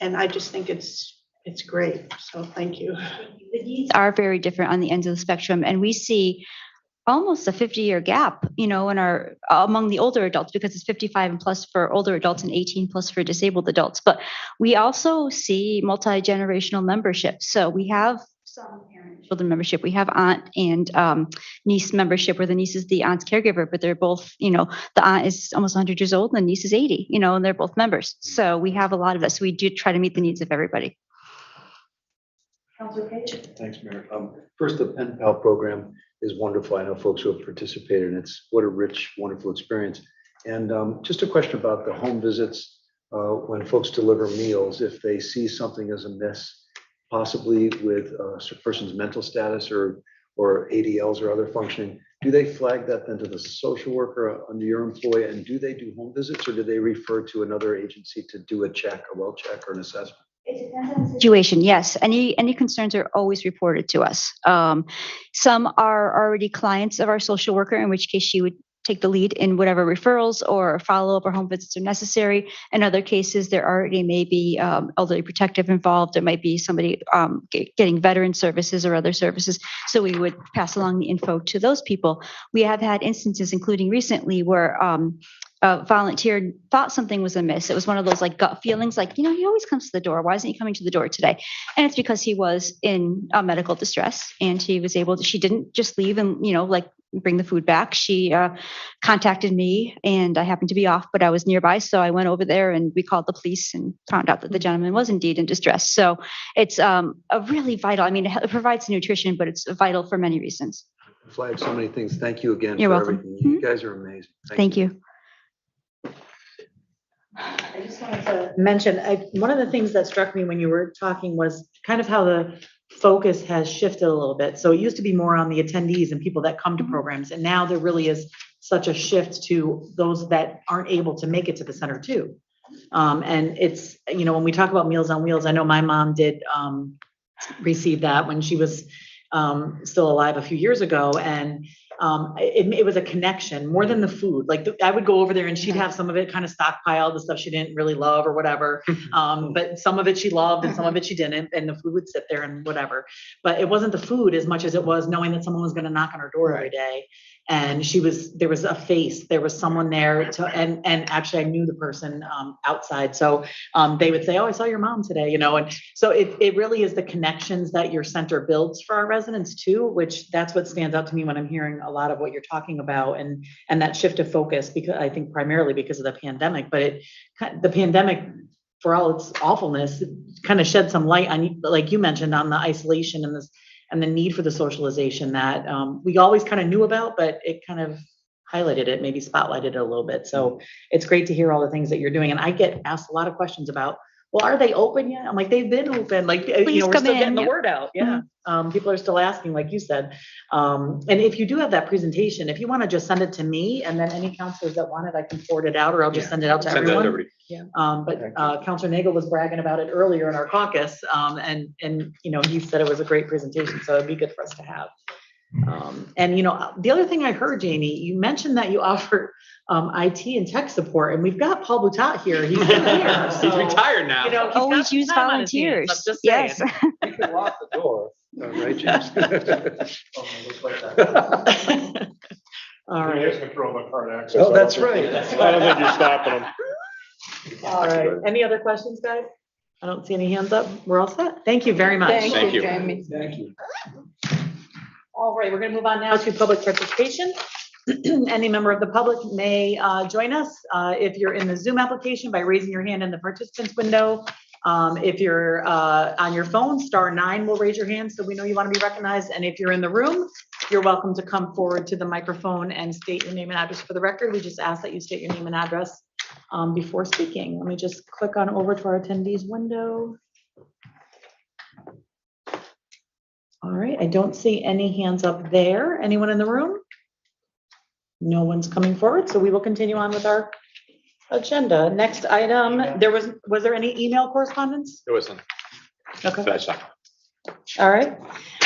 And I just think it's great. So thank you. The needs are very different on the ends of the spectrum, and we see almost a 50-year gap, in among the older adults, because it's 55 and plus for older adults and 18 plus for disabled adults. But we also see multi-generational membership. So we have some parent children membership. We have aunt and niece membership, where the niece is the aunt's caregiver, but they're both, the aunt is almost 100 years old and the niece is 80, and they're both members. So we have a lot of that. So we do try to meet the needs of everybody. Councilor Page? Thanks, Mayor. First, the Pen Pal program is wonderful. I know folks who have participated, and it's what a rich, wonderful experience. And just a question about the home visits, when folks deliver meals, if they see something as amiss, possibly with a person's mental status or ADLs or other functioning, do they flag that then to the social worker under your employee? And do they do home visits, or do they refer to another agency to do a check, a well check, or an assessment? It depends on the situation. Yes, any concerns are always reported to us. Some are already clients of our social worker, in which case she would take the lead in whatever referrals or follow-up or home visits are necessary. In other cases, there already may be elderly protective involved. There might be somebody getting veteran services or other services. So we would pass along the info to those people. We have had instances, including recently, where a volunteer thought something was amiss. It was one of those like gut feelings, like, he always comes to the door. Why isn't he coming to the door today? And it's because he was in medical distress, and he was able to, she didn't just leave and, bring the food back. She contacted me, and I happened to be off, but I was nearby. So I went over there and we called the police and found out that the gentleman was indeed in distress. So it's a really vital, it provides nutrition, but it's vital for many reasons. Flag so many things. Thank you again You're for welcome. everything. You guys are amazing. Thank you. I just wanted to mention, one of the things that struck me when you were talking was kind of how the focus has shifted a little bit. So it used to be more on the attendees and people that come to programs, and now there really is such a shift to those that aren't able to make it to the center too. And it's, when we talk about Meals on Wheels, I know my mom did receive that when she was still alive a few years ago, and it was a connection more than the food. Like I would go over there and she'd have some of it kind of stockpiled, the stuff she didn't really love or whatever. But some of it she loved and some of it she didn't, and the food would sit there and whatever. But it wasn't the food as much as it was knowing that someone was going to knock on her door every day. And there was a face, there was someone there and actually I knew the person outside. So they would say, "Oh, I saw your mom today," and so it really is the connections that your center builds for our residents too, which that's what stands out to me when I'm hearing a lot of what you're talking about, and that shift of focus, because I think primarily because of the pandemic, but the pandemic, for all its awfulness, kind of shed some light on, like you mentioned, on the isolation and the need for the socialization that we always kind of knew about, but it kind of highlighted it, maybe spotlighted it a little bit. So it's great to hear all the things that you're doing. And I get asked a lot of questions about, well, are they open yet? I'm like, they've been open. Like, we're still getting the word out. Yeah. People are still asking, like you said. And if you do have that presentation, if you want to just send it to me, and then any counselors that want it, I can forward it out, or I'll just send it out to everyone. But Counselor Nagel was bragging about it earlier in our caucus, and he said it was a great presentation, so it'd be good for us to have. And the other thing I heard, Jamie, you mentioned that you offer IT and tech support, and we've got Paul Boutat here. He's been here. He's So, retired now. he's got Always some use time on his hands, I'm volunteers. just saying. Yes. You can lock the door, right, James? All right. He's control card access. Oh, that's right. I don't think you're stopping them. All right. Any other questions, guys? I don't see any hands up. We're all set. Thank you very much. Thank Thank you. you, Jamie. Thank you. All right, we're going to move on now to public participation. Any member of the public may join us if you're in the Zoom application by raising your hand in the participants window. If you're on your phone, *9 will raise your hand so we know you want to be recognized. And if you're in the room, you're welcome to come forward to the microphone and state your name and address for the record. We just ask that you state your name and address before speaking. Let me just click on over to our attendees window. All right, I don't see any hands up there. Anyone in the room? No one's coming forward, so we will continue on with our agenda. Next item, was there any email correspondence? There wasn't. Okay. That's not. All right.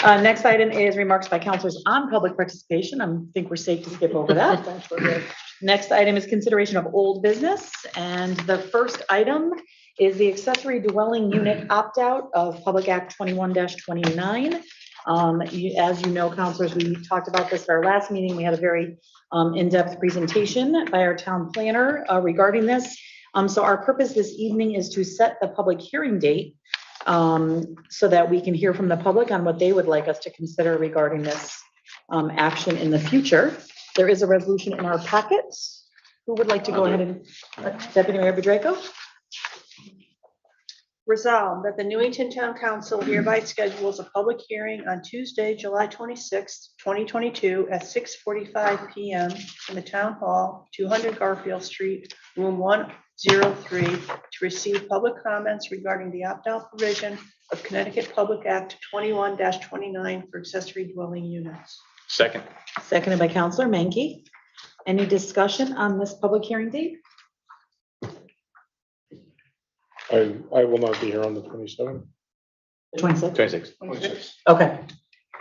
Next item is remarks by counselors on public participation. I think we're safe to skip over that. Next item is consideration of old business. And the first item is the accessory dwelling unit opt-out of Public Act 21-29. As you know, counselors, we talked about this at our last meeting. We had a very in-depth presentation by our town planner regarding this. So our purpose this evening is to set the public hearing date so that we can hear from the public on what they would like us to consider regarding this action in the future. There is a resolution in our packets. Who would like to go ahead and, Deputy Mayor Bedrejko? Resolved that the Newington Town Council hereby schedules a public hearing on Tuesday, July 26th, 2022 at 6:45 PM in the Town Hall, 200 Garfield Street, room 103, to receive public comments regarding the opt-out provision of Connecticut Public Act 21-29 for accessory dwelling units. Second. Seconded by Counselor Menke. Any discussion on this public hearing date? I will not be here on the 27th. 26th. 26. Okay.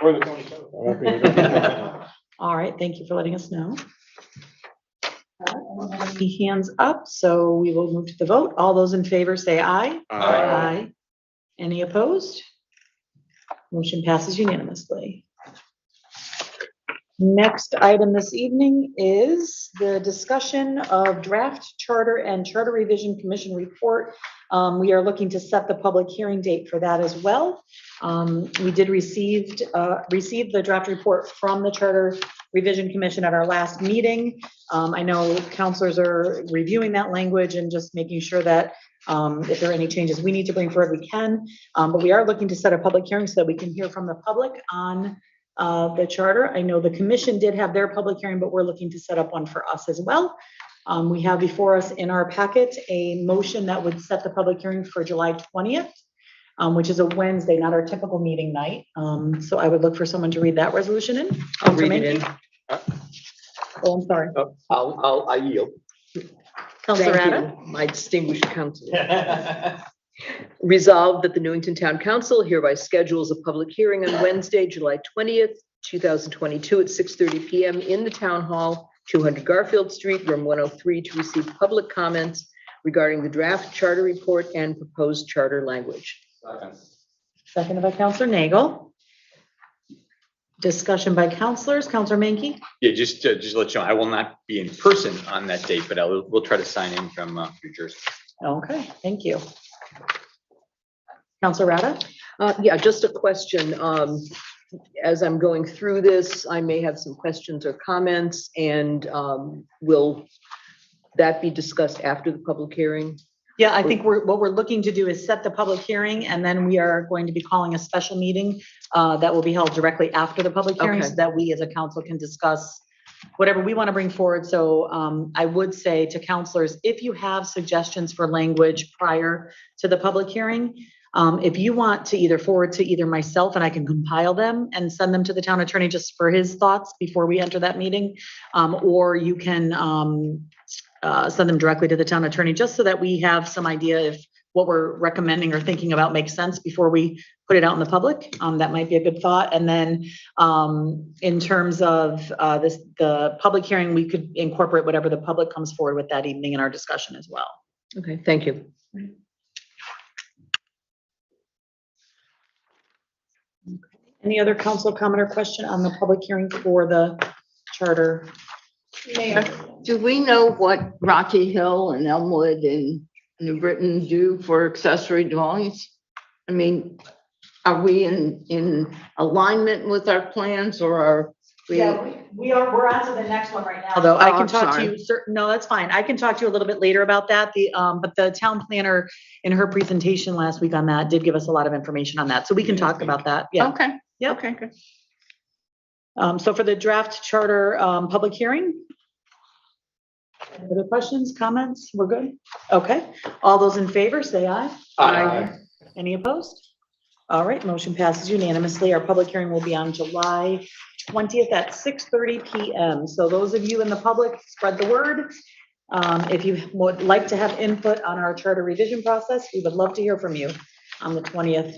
Or the 27th. I won't be here. All right. Thank you for letting us know. Any hands up, so we will move to the vote. All those in favor say aye. Aye. Any opposed? Motion passes unanimously. Next item this evening is the discussion of draft charter and charter revision commission report. We are looking to set the public hearing date for that as well. We did receive the draft report from the Charter Revision Commission at our last meeting. I know counselors are reviewing that language and just making sure that if there are any changes we need to bring forward, we can. But we are looking to set a public hearing so that we can hear from the public on the charter. I know the commission did have their public hearing, but we're looking to set up one for us as well. We have before us in our packet a motion that would set the public hearing for July 20th, which is a Wednesday, not our typical meeting night. So I would look for someone to read that resolution in. I'll read it in. Oh, I'm sorry. I yield. Counselor Thank Rada? you, my distinguished council. Resolved that the Newington Town Council hereby schedules a public hearing on Wednesday, July 20th, 2022 at 6:30 PM in the Town Hall, 200 Garfield Street, room 103, to receive public comments regarding the draft charter report and proposed charter language. Seconded by Counselor Nagel. Discussion by counselors. Counselor Menke? Yeah, just to let you know, I will not be in person on that date, but we'll try to sign in from New Jersey. Okay, thank you. Counselor Rada? Yeah, just a question. As I'm going through this, I may have some questions or comments, and will that be discussed after the public hearing? Yeah, I think what we're looking to do is set the public hearing, and then we are going to be calling a special meeting that will be held directly after the public hearing, Okay. so that we as a council can discuss whatever we want to bring forward. So I would say to counselors, if you have suggestions for language prior to the public hearing, if you want to either forward to either myself and I can compile them and send them to the town attorney just for his thoughts before we enter that meeting, or you can send them directly to the town attorney just so that we have some idea if what we're recommending or thinking about makes sense before we put it out in the public. That might be a good thought. And then in terms of the public hearing, we could incorporate whatever the public comes forward with that evening in our discussion as well. Okay, thank you. Any other council comment or question on the public hearing for the charter? Mayor, do we know what Rocky Hill and Elmwood and New Britain do for accessory dwellings? I mean, are we in alignment with our plans, or are we? Yeah, we're on to the next one right now, though. I can I'm talk to sorry. you, no, that's fine. I can talk to you a little bit later about that. But the town planner in her presentation last week on that did give us a lot of information on that. So we can talk about that. Yeah. Okay. Yep. Okay, good. So for the draft charter, public hearing? Any other questions, comments? We're good? Okay. All those in favor, say aye. Aye. Any opposed? All right, motion passes unanimously. Our public hearing will be on July 20th at 6:30 PM. So those of you in the public, spread the word. If you would like to have input on our charter revision process, we would love to hear from you on the 20th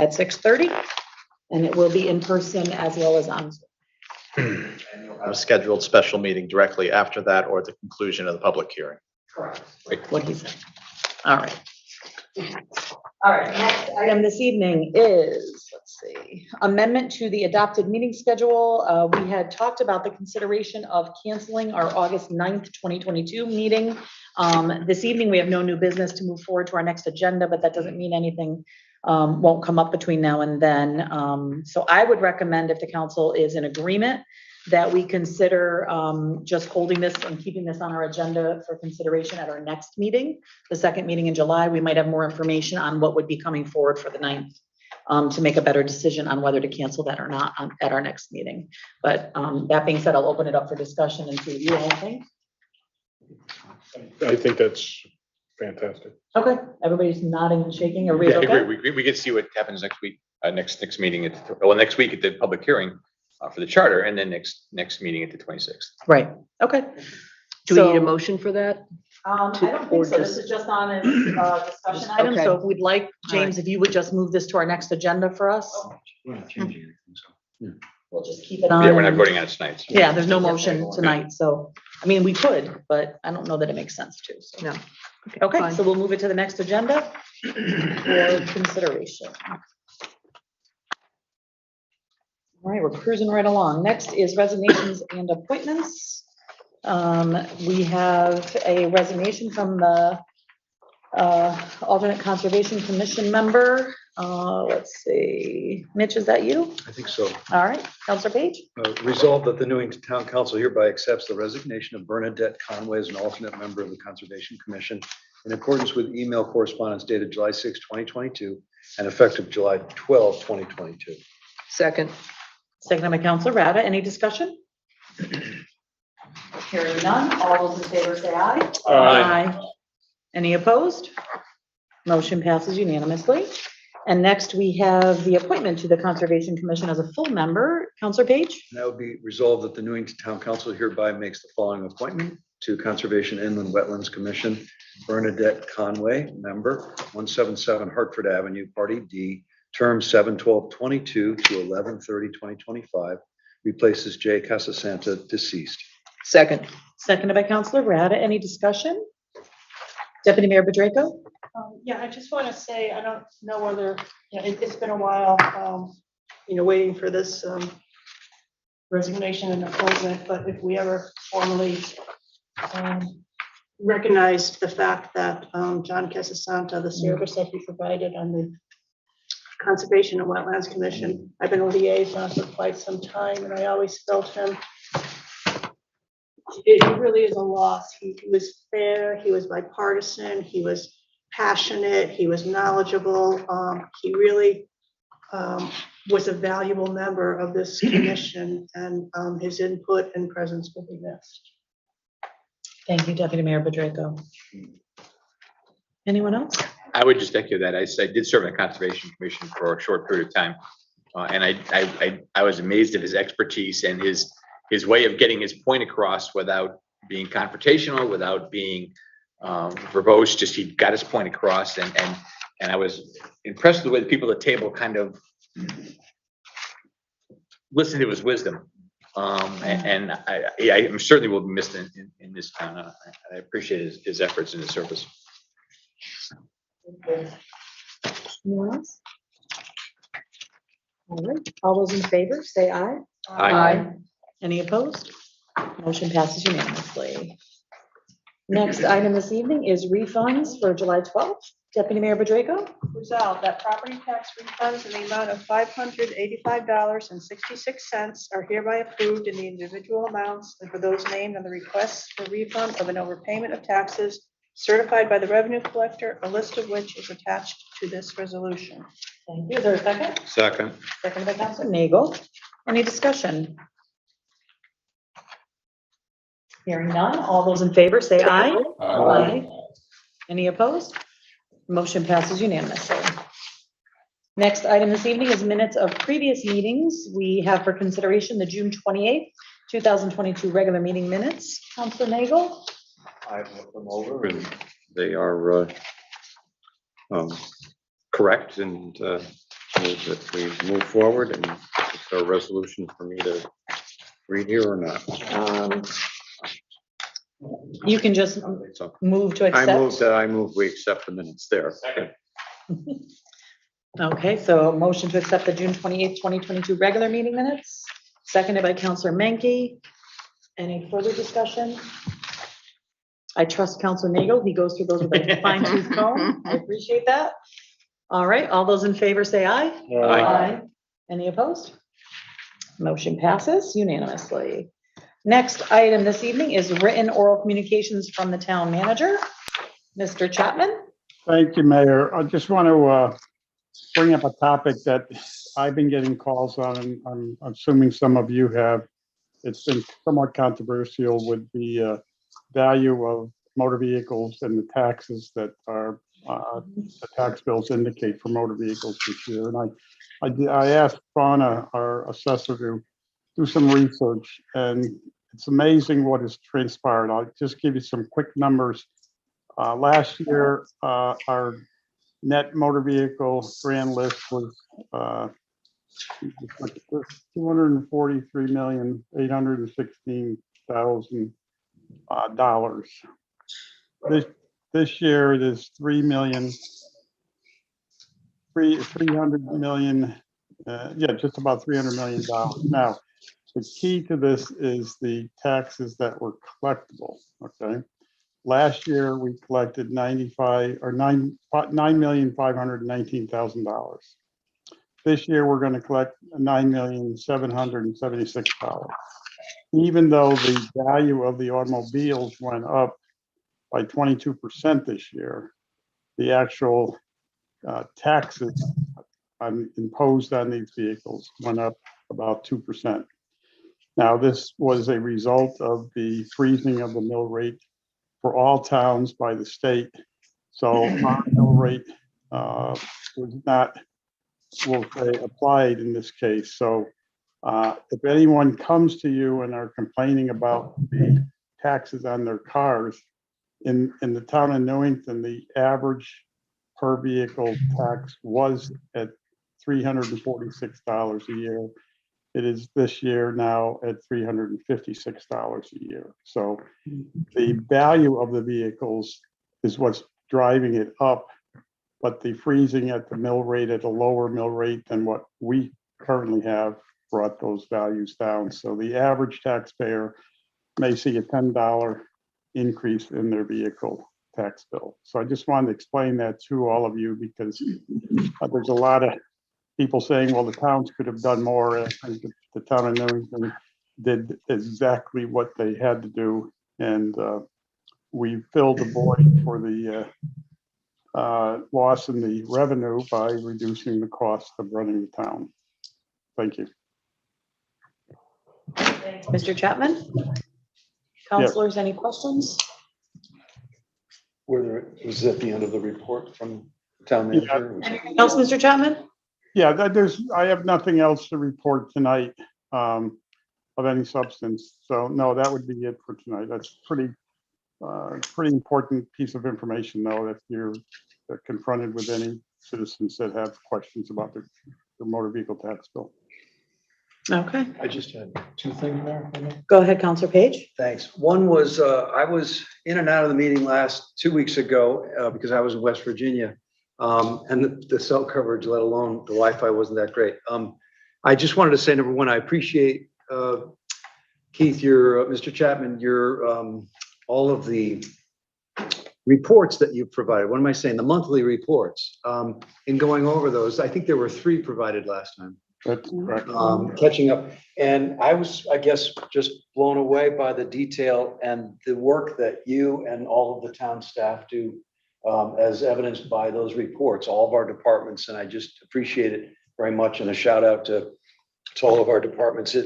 at 6:30. And it will be in person as well as on. A scheduled special meeting directly after that or at the conclusion of the public hearing. Correct. What he said. All right. All right, next item this evening is, let's see, amendment to the adopted meeting schedule. We had talked about the consideration of canceling our August 9th, 2022 meeting. This evening, we have no new business to move forward to our next agenda, but that doesn't mean anything won't come up between now and then. So I would recommend, if the council is in agreement, that we consider just holding this and keeping this on our agenda for consideration at our next meeting, the second meeting in July. We might have more information on what would be coming forward for the 9th to make a better decision on whether to cancel that or not at our next meeting. But that being said, I'll open it up for discussion and see what you all think. I think that's fantastic. Okay, everybody's nodding and shaking. Yeah, Everybody's I okay? agree. We get to see what happens next week, next meeting next week at the public hearing for the charter, and then next meeting at the 26th. Right, okay. Do we need a So- motion for that? I don't think or so. This just- is just on a discussion item. Okay. So if we'd like, James, if you would just move this to our next agenda for us, We're not changing anything, so. we'll just keep it on. Yeah, we're not voting on it tonight. so- Yeah, there's no motion tonight, so, I mean, we could, but I don't know that it makes sense to, so. No. Okay, fine. so we'll move it to the next agenda for consideration. All right, we're cruising right along. Next is resignations and appointments. We have a resignation from the alternate conservation commission member. Let's see, Mitch, is that you? I think so. All right, Counselor Page? Resolved that the Newington Town Council hereby accepts the resignation of Bernadette Conway as an alternate member of the Conservation Commission in accordance with email correspondence dated July 6, 2022, and effective July 12, 2022. Second. Second by Counselor Rada. Any discussion? Hearing none. All those in favor say aye. Aye. Any opposed? Motion passes unanimously. And next we have the appointment to the Conservation Commission as a full member. Counselor Page? And that would be resolved that the Newington Town Council hereby makes the following appointment to Conservation Inland Wetlands Commission. Bernadette Conway, member, 177 Hartford Avenue, Party D, term 7/12/22 to 11/30/2025, replaces J. Casasanta, deceased. Second. Seconded by Counselor Rada. Any discussion? Deputy Mayor Bedrejko? Yeah, I just want to say, I don't know whether, it's been a while, waiting for this resignation and appointment, but if we ever formally recognize the fact that John Casasanta, the service that he provided on the Conservation and Wetlands Commission, I've been a liaison for quite some time, and I always felt him. It really is a loss. He was fair, he was bipartisan, he was passionate, he was knowledgeable. He really was a valuable member of this commission, and his input and presence will be missed. Thank you, Deputy Mayor Bedrejko. Anyone else? I would just echo that. I did serve in the Conservation Commission for a short period of time. And I was amazed at his expertise and his way of getting his point across without being confrontational, without being verbose, just he got his point across, and I was impressed with the way the people at the table kind of listened to his wisdom. And I'm certainly will be missed in this town. I appreciate his efforts and his service. Anyone else? All right, all those in favor, say aye. Aye. Any opposed? Motion passes unanimously. Next item this evening is refunds for July 12th. Deputy Mayor Badrego. Resolved that property tax refunds in the amount of $585.66 are hereby approved in the individual amounts and for those named on the requests for refund of an overpayment of taxes certified by the revenue collector, a list of which is attached to this resolution. Thank you. Is there a second? Second. Seconded by Councilor Nagel. Any discussion? Hearing none. All those in favor say aye. Aye. Any opposed? Motion passes unanimously. Next item this evening is minutes of previous meetings. We have for consideration the June 28th, 2022 regular meeting minutes. Councilor Nagel? I've looked them over and they are correct, and move that we move forward. And is there a resolution for me to read here or not? You can just So move to accept. I move we accept the minutes there. Second. Okay, so a motion to accept the June 28th, 2022 regular meeting minutes, seconded by Councilor Menke. Any further discussion? I trust Councilor Nagel. He goes through those with a fine tooth comb. I appreciate that. All right, all those in favor say aye. Aye. Any opposed? Motion passes unanimously. Next item this evening is written oral communications from the town manager. Mr. Chapman? Thank you, Mayor. I just want to bring up a topic that I've been getting calls on, and I'm assuming some of you have. It's been somewhat controversial with the value of motor vehicles and the taxes that are the tax bills indicate for motor vehicles this year. And I asked Fauna, our assessor, to do some research, and it's amazing what has transpired. I'll just give you some quick numbers. Last year, our net motor vehicle grand list was $243,816,000. This year it is $300 million, just about $300 million. Now, the key to this is the taxes that were collectible. Okay. Last year, we collected $9,519,000. This year, we're going to collect $9,776,000. Even though the value of the automobiles went up by 22% this year, the actual taxes imposed on these vehicles went up about 2%. Now, this was a result of the freezing of the mill rate for all towns by the state. So our mill rate was not, we'll say, applied in this case. So if anyone comes to you and are complaining about the taxes on their cars, in the town of Newington, the average per vehicle tax was at $346 a year. It is this year now at $356 a year. So the value of the vehicles is what's driving it up, but the freezing at the mill rate at a lower mill rate than what we currently have brought those values down. So the average taxpayer may see a $10 increase in their vehicle tax bill. So I just wanted to explain that to all of you, because there's a lot of people saying, well, the towns could have done more. I think the town of Newington did exactly what they had to do, and we filled the void for the loss in the revenue by reducing the cost of running the town. Thank you. Mr. Chapman? Councilors, any questions? Was that the end of the report from the town manager? Anything else, Mr. Chapman? Yeah, I have nothing else to report tonight of any substance. So no, that would be it for tonight. That's pretty Pretty important piece of information, though, if you're confronted with any citizens that have questions about their motor vehicle tax bill. Okay, I just had two things there. go ahead, Counselor Page. Thanks. One was, I was in and out of the meeting 2 weeks ago because I was in West Virginia. And the cell coverage, let alone the Wi-Fi, wasn't that great. I just wanted to say, number one, I appreciate, Keith, Mr. Chapman, all of the reports that you've provided. What am I saying? The monthly reports. In going over those, I think there were 3 provided last time. That's correct. Catching up. And I was, I guess, just blown away by the detail and the work that you and all of the town staff do, as evidenced by those reports, all of our departments. And I just appreciate it very much. And a shout out to all of our departments.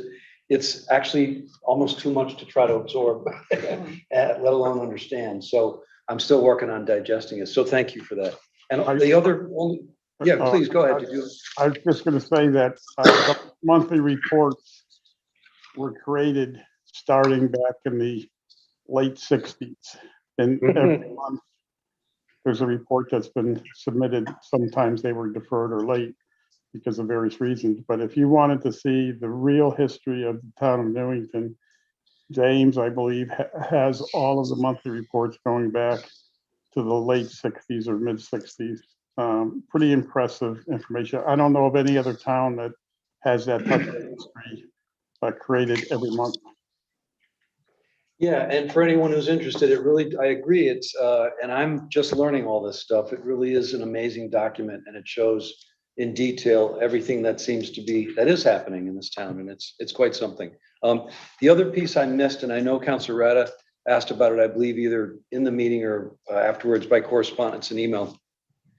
It's actually almost too much to try to absorb, let alone understand. So I'm still working on digesting it. So thank you for that. And the other one, yeah, please go ahead. I was just going to say that the monthly reports were created starting back in the late 60s. And every month there's a report that's been submitted. Sometimes they were deferred or late because of various reasons. But if you wanted to see the real history of the town of Newington, James, I believe, has all of the monthly reports going back to the late 60s or mid 60s. Pretty impressive information. I don't know of any other town that has that type of history created every month. Yeah, and for anyone who's interested, I agree. It's, and I'm just learning all this stuff. It really is an amazing document, and it shows in detail everything that is happening in this town, and it's quite something. The other piece I missed, and I know Councilor Rada asked about it, I believe either in the meeting or afterwards by correspondence and email.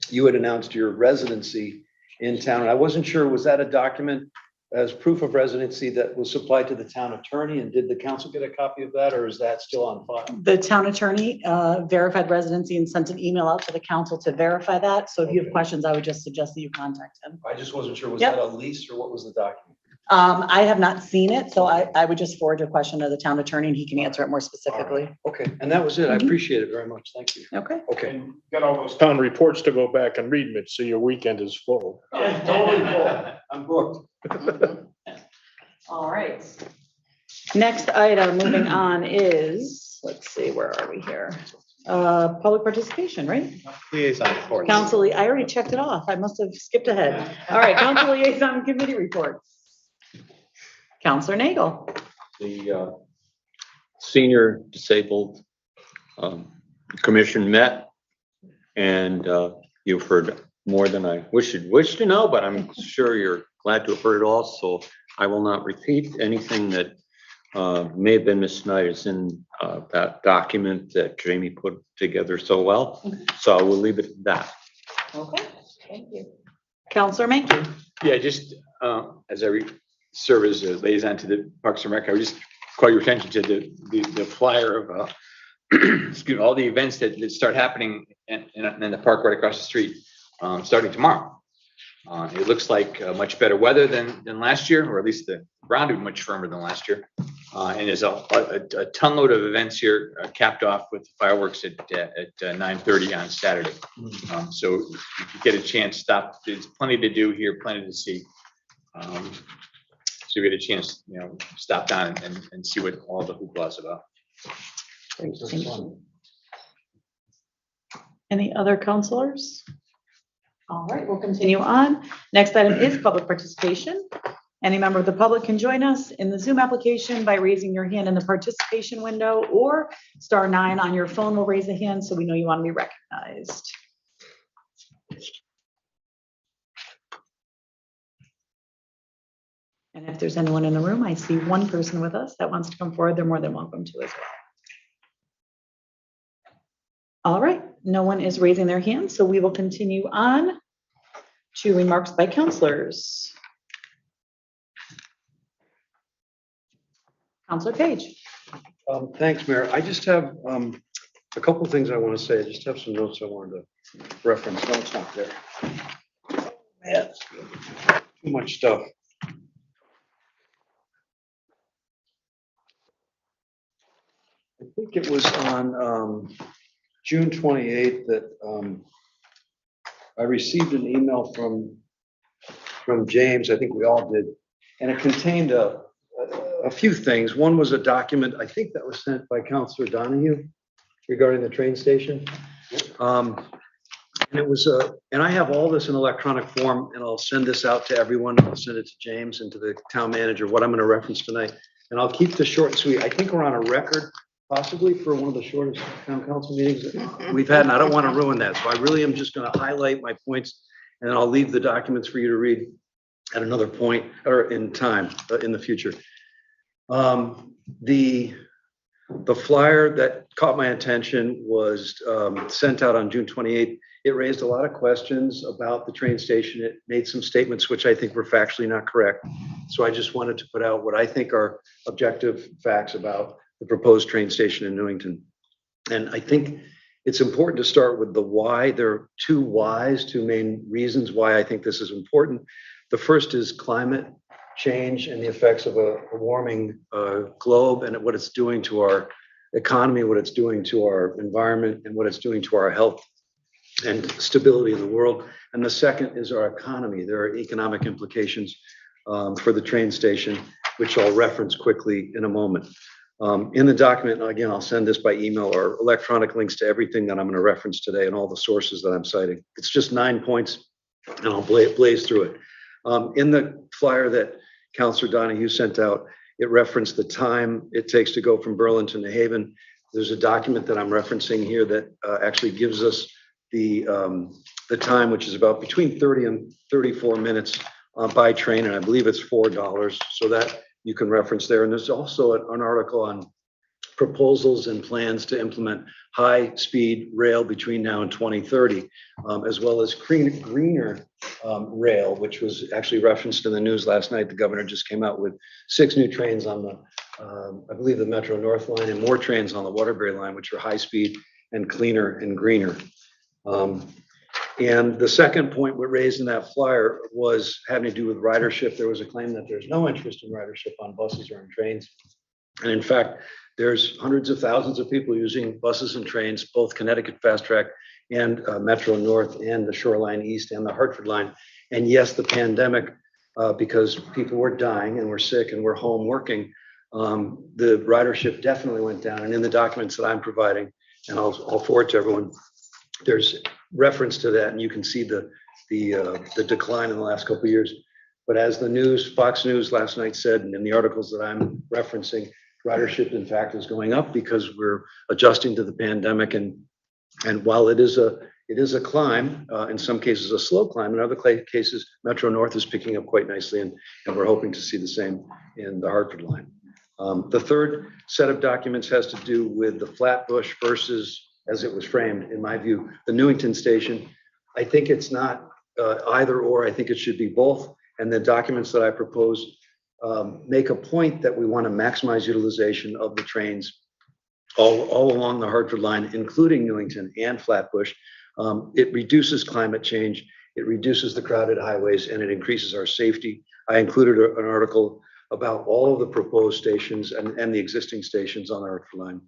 You had announced your residency in town, and I wasn't sure, was that a document as proof of residency that was supplied to the town attorney, and did the council get a copy of that, or is that still on file? The town attorney verified residency and sent an email out to the council to verify that. So if you have questions, I would just suggest that you contact him. I just wasn't sure, was that a lease or what was the document? I have not seen it, so I would just forward your question to the town attorney and he can answer it more specifically. Okay, and that was it. I appreciate it very much. Thank you. Okay. Okay. Got all those town reports to go back and read, Mitch, so your weekend is full. Totally full. I'm booked. All right. Next item, moving on is, let's see, where are we here? Public participation, right? Liaison reports. Council, I already checked it off. I must have skipped ahead. All right, council liaison committee reports. Counselor Nagel. The Senior Disabled Commission met, and you've heard more than I wish to know, but I'm sure you're glad to have heard it all, so I will not repeat anything that may have been Ms. Snyder's in that document that Jamie put together so well. So I will leave it at that. Okay, thank you. Counselor Menke. Yeah, just as I serve as a liaison to the Parks and Rec, I would just call your attention to the flyer of excuse me, all the events that start happening in the park right across the street, starting tomorrow. It looks like much better weather than last year, or at least the ground is much firmer than last year. And there's a ton load of events here, capped off with fireworks at 9:30 on Saturday. So if you get a chance, stop. There's plenty to do here, plenty to see. So you get a chance, stop down and see what all the hoopla is about. Great, thank you. Any other counselors? All right, we'll continue on. Next item is public participation. Any member of the public can join us in the Zoom application by raising your hand in the participation window, or *9 on your phone will raise a hand so we know you want to be recognized. And if there's anyone in the room, I see one person with us that wants to come forward, they're more than welcome to as well. All right, no one is raising their hand, so we will continue on to remarks by counselors. Counselor Page. Thanks, Mayor. I just have a couple of things I want to say. I just have some notes I wanted to reference. No, it's not there. Man, too much stuff. think it was on June 28th that I received an email from James, I think we all did, and it contained a few things. One was a document, I think that was sent by Counselor Donahue regarding the train station. And it was and I have all this in electronic form, and I'll send this out to everyone. I'll send it to James and to the town manager, what I'm going to reference tonight. And I'll keep this short and sweet. I think we're on a record, possibly for one of the shortest town council meetings that we've had, and I don't want to ruin that. So I really am just going to highlight my points, and then I'll leave the documents for you to read at another point or in time in the future. The flyer that caught my attention was sent out on June 28th. It raised a lot of questions about the train station. It made some statements which I think were factually not correct. So I just wanted to put out what I think are objective facts about the proposed train station in Newington. And I think it's important to start with the why. There are two main reasons why I think this is important. The first is climate change and the effects of a warming globe and what it's doing to our economy, what it's doing to our environment, and what it's doing to our health and stability in the world. And the second is our economy. There are economic implications for the train station, which I'll reference quickly in a moment. In the document, and again, I'll send this by email or electronic links to everything that I'm going to reference today and all the sources that I'm citing. It's just 9 points, and I'll blaze through it. In the flyer that Councilor Donahue sent out, it referenced the time it takes to go from Burlington to Haven. There's a document that I'm referencing here that actually gives us the time, which is about between 30 and 34 minutes by train, and I believe it's $4, so that you can reference there. And there's also an article on proposals and plans to implement high-speed rail between now and 2030, as well as greener rail, which was actually referenced in the news last night. The governor just came out with 6 new trains on the, I believe, the Metro North line, and more trains on the Waterbury line, which are high-speed and cleaner and greener. And the second point we raised in that flyer was having to do with ridership. There was a claim that there's no interest in ridership on buses or in trains. And in fact, there's hundreds of thousands of people using buses and trains, both Connecticut Fast Track and Metro North and the Shoreline East and the Hartford line. And yes, the pandemic, because people were dying and were sick and were home working, the ridership definitely went down. And in the documents that I'm providing, and I'll forward to everyone, there's reference to that, and you can see the decline in the last couple of years. But as the news, Fox News last night said, and in the articles that I'm referencing, ridership in fact is going up because we're adjusting to the pandemic. And while it is a climb, in some cases a slow climb, in other cases Metro North is picking up quite nicely, and we're hoping to see the same in the Hartford line. The third set of documents has to do with the Flatbush versus, as it was framed, in my view, the Newington station. I think it's not either or. I think it should be both. And the documents that I propose make a point that we want to maximize utilization of the trains all along the Hartford line, including Newington and Flatbush. It reduces climate change, it reduces the crowded highways, and it increases our safety. I included an article about all of the proposed stations and the existing stations on the Hartford line,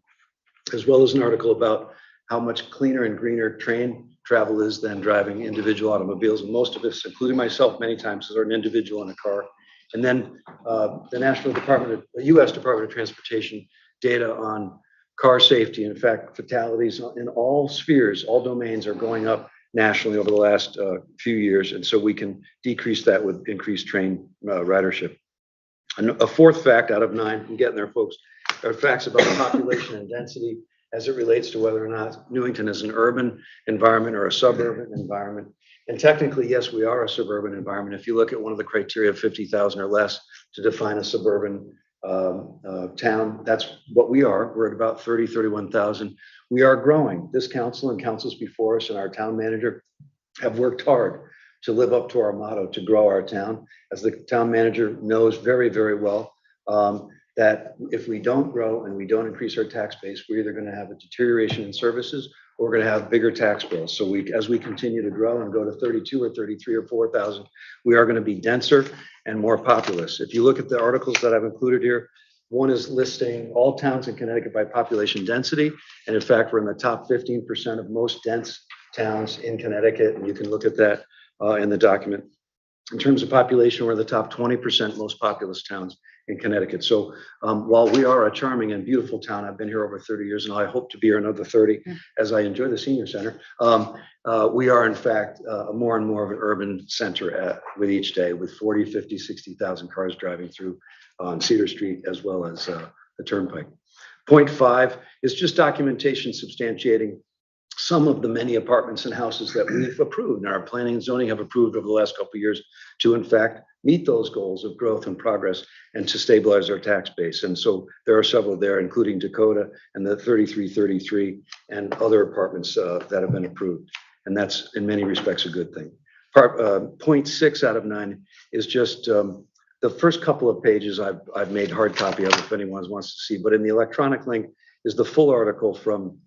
as well as an article about how much cleaner and greener train travel is than driving individual automobiles. And most of us, including myself many times, are an individual in a car. And then the US Department of Transportation data on car safety. In fact, fatalities in all spheres, all domains are going up nationally over the last few years. And so we can decrease that with increased train ridership. And a fourth fact out of 9, I'm getting there, folks, are facts about population and density as it relates to whether or not Newington is an urban environment or a suburban environment. And technically, yes, we are a suburban environment. If you look at one of the criteria of 50,000 or less to define a suburban town, that's what we are. We're at about 30, 31,000. We are growing. This council and councils before us and our town manager have worked hard to live up to our motto, to grow our town. As the town manager knows very, very well, that if we don't grow and we don't increase our tax base, we're either going to have a deterioration in services or we're going to have bigger tax bills. So as we continue to grow and go to 32 or 33 or 4,000, we are going to be denser and more populous. If you look at the articles that I've included here, One is listing all towns in Connecticut by population density. And in fact, we're in the top 15% of most dense towns in Connecticut. And you can look at that in the document. In terms of population, we're in the top 20% most populous towns in Connecticut. So while we are a charming and beautiful town, I've been here over 30 years and I hope to be here another 30 as I enjoy the senior center. We are in fact more and more of an urban center with each day with 40, 50, 60,000 cars driving through on Cedar Street as well as the Turnpike. Point 5 is just documentation substantiating some of the many apartments and houses that we've approved and our planning and zoning have approved over the last couple of years to in fact meet those goals of growth and progress and to stabilize our tax base. And so there are several there, including Dakota and the 3333 and other apartments that have been approved. And that's in many respects a good thing. Point 6 out of 9 is just the first couple of pages I've made hard copy of if anyone wants to see, but in the electronic link is the full article from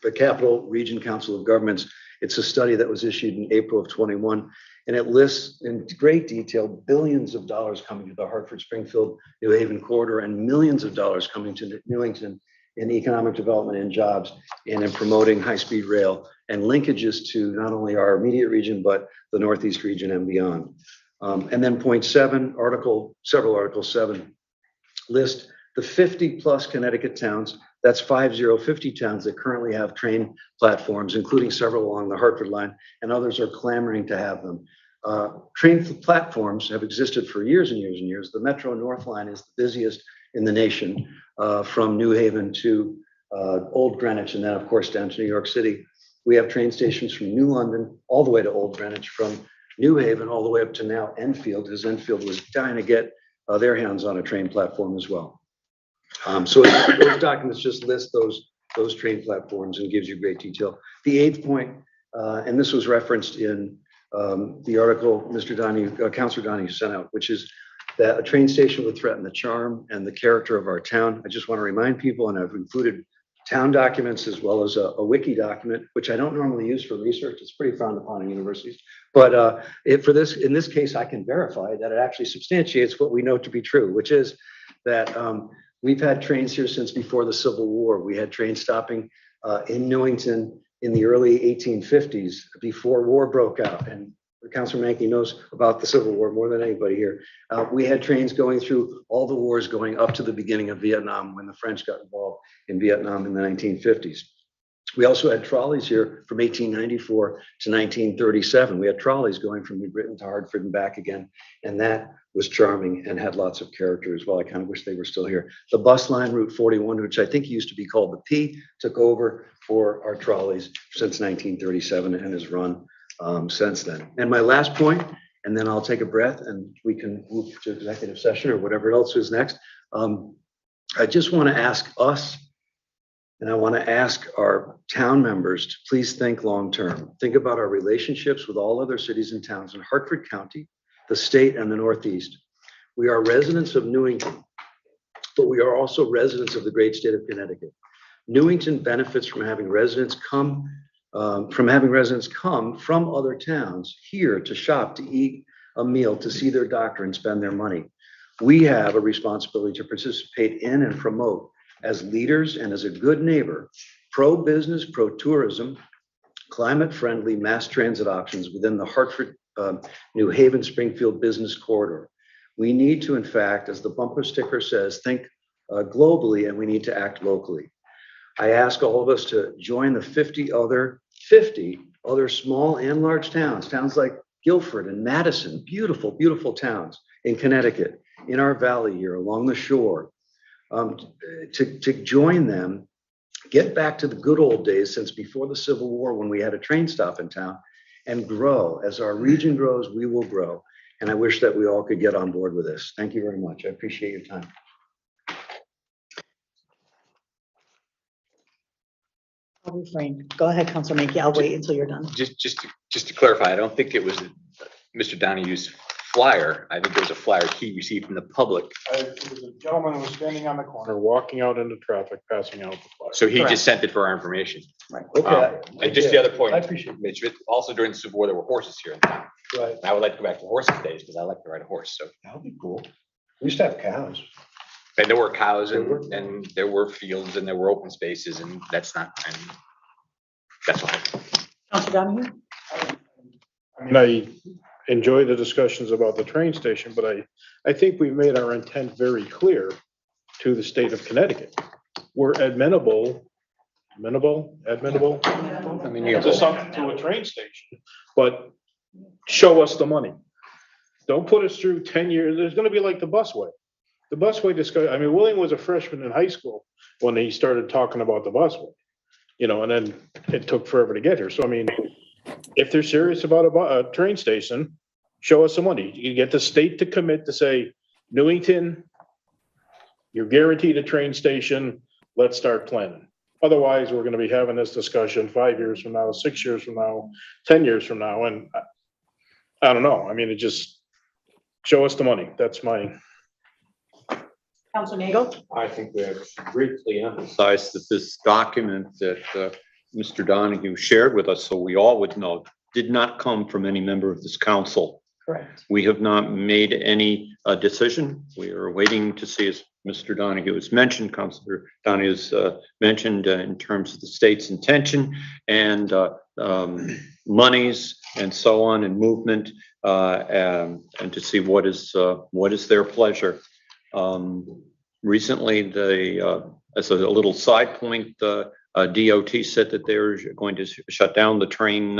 the Capital Region Council of Governments. It's a study that was issued in April of 21, and it lists in great detail billions of dollars coming to the Hartford, Springfield, New Haven corridor and millions of dollars coming to Newington in economic development and jobs and in promoting high-speed rail and linkages to not only our immediate region, but the Northeast region and beyond. And then point 7, several articles 7 list the 50 plus Connecticut towns. That's 50 towns that currently have train platforms, including several along the Hartford line, and others are clamoring to have them. Train platforms have existed for years and years and years. The Metro North line is the busiest in the nation from New Haven to Old Greenwich, and then of course down to New York City. We have train stations from New London all the way to Old Greenwich, from New Haven all the way up to now Enfield, because Enfield was dying to get their hands on a train platform as well. So those documents just list those train platforms and gives you great detail. The 8th point, and this was referenced in the article Mr. Donahue, Councilor Donahue sent out, which is that a train station would threaten the charm and the character of our town. I just want to remind people, and I've included town documents as well as a wiki document, which I don't normally use for research. It's pretty frowned upon in universities. But in this case, I can verify that it actually substantiates what we know to be true, which is that we've had trains here since before the Civil War. We had trains stopping in Newington in the early 1850s before war broke out. And Councilor Mankey knows about the Civil War more than anybody here. We had trains going through all the wars going up to the beginning of Vietnam when the French got involved in Vietnam in the 1950s. We also had trolleys here from 1894 to 1937. We had trolleys going from New Britain to Hartford and back again. And that was charming and had lots of character as well. I kind of wish they were still here. The bus line, Route 41, which I think used to be called the P, took over for our trolleys since 1937 and has run since then. And my last point, and then I'll take a breath and we can move to executive session or whatever else is next. I just want to ask us, and I want to ask our town members to please think long-term. Think about our relationships with all other cities and towns in Hartford County, the state, and the Northeast. We are residents of Newington, but we are also residents of the great state of Connecticut. Newington benefits from having residents come from other towns here to shop, to eat a meal, to see their doctor and spend their money. We have a responsibility to participate in and promote as leaders and as a good neighbor, pro-business, pro-tourism, climate-friendly mass transit options within the Hartford, New Haven, Springfield business corridor. We need to, in fact, as the bumper sticker says, think globally, and we need to act locally. I ask all of us to join the 50 other small and large towns like Guilford and Madison, beautiful, beautiful towns in Connecticut, in our valley here along the shore, to join them, get back to the good old days since before the Civil War when we had a train stop in town, and grow. As our region grows, we will grow. And I wish that we all could get on board with this. Thank you very much. I appreciate your time. I'll refrain. Go ahead, Councilor Mankey. I'll wait until you're done. Just to clarify, I don't think it was Mr. Donahue's flyer. I think there was a flyer he received from the public. It was a gentleman who was standing on the corner, walking out into traffic, passing out the flyer. So he just sent it for our information. Right. Okay. And just the other point, I appreciate it. Mitch, also during the Civil War, there were horses here in town. Right. I would like to go back to horses days because I like to ride a horse. So That would be cool. We used to have cows. And there were cows and there were fields and there were open spaces and that's all. Counselor Donahue? And I enjoy the discussions about the train station, but I think we've made our intent very clear to the state of Connecticut. We're amenable I mean, you to something, to a train station, but show us the money. Don't put us through 10 years. There's gonna be like the busway. The busway discussion, I mean, William was a freshman in high school when he started talking about the busway. And then it took forever to get here. So I mean, if they're serious about a train station, show us some money. You get the state to commit to say, Newington, you're guaranteed a train station, let's start planning. Otherwise, we're gonna be having this discussion 5 years from now, 6 years from now, 10 years from now, and I don't know. I mean, it just, show us the money. That's my. Counselor Nagel? I think we have briefly emphasized that this document that Mr. Donahue shared with us, so we all would know, did not come from any member of this council. Correct. We have not made any decision. We are waiting to see, as Mr. Donahue has mentioned, Councilor Donahue has mentioned in terms of the state's intention and monies and so on and movement and to see what is their pleasure. Recently, as a little side point, DOT said that they're going to shut down the train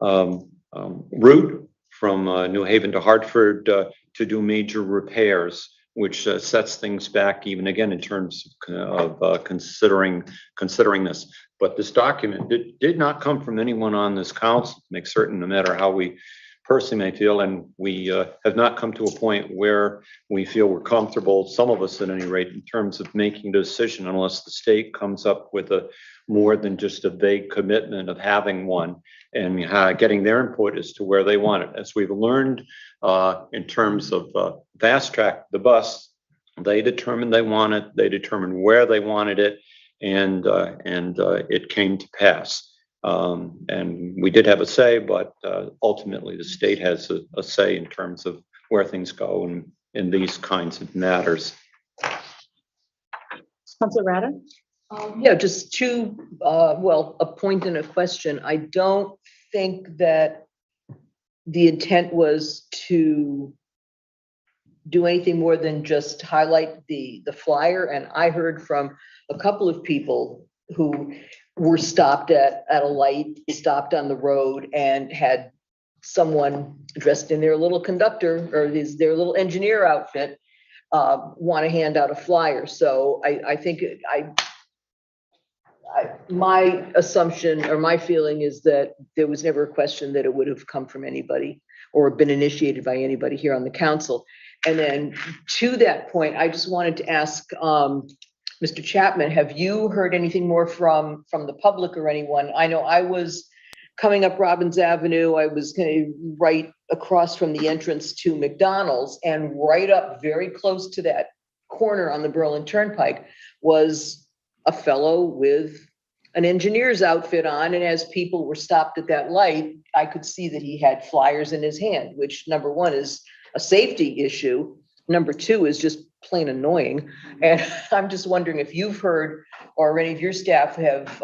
route from New Haven to Hartford to do major repairs, which sets things back even again in terms of considering this. But this document did not come from anyone on this council, to make certain, no matter how we personally may feel, and we have not come to a point where we feel we're comfortable, some of us at any rate, in terms of making a decision unless the state comes up with a more than just a vague commitment of having one and getting their input as to where they want it. As we've learned in terms of Fast Track, the bus, they determined they want it, they determined where they wanted it, and it came to pass. And we did have a say, but ultimately the state has a say in terms of where things go in these kinds of matters. Counselor Rada? Yeah, just two, a point and a question. I don't think that the intent was to do anything more than just highlight the flyer. And I heard from a couple of people who were stopped at a light, stopped on the road, and had someone dressed in their little conductor or their little engineer outfit want to hand out a flyer. So I think my assumption or my feeling is that there was never a question that it would have come from anybody or been initiated by anybody here on the council. And then to that point, I just wanted to ask Mr. Chapman, have you heard anything more from the public or anyone? I know I was coming up Robbins Avenue. I was right across from the entrance to McDonald's, and right up very close to that corner on the Berlin Turnpike was a fellow with an engineer's outfit on. And as people were stopped at that light, I could see that he had flyers in his hand, which number one is a safety issue. Number two is just plain annoying. And I'm just wondering if you've heard or any of your staff have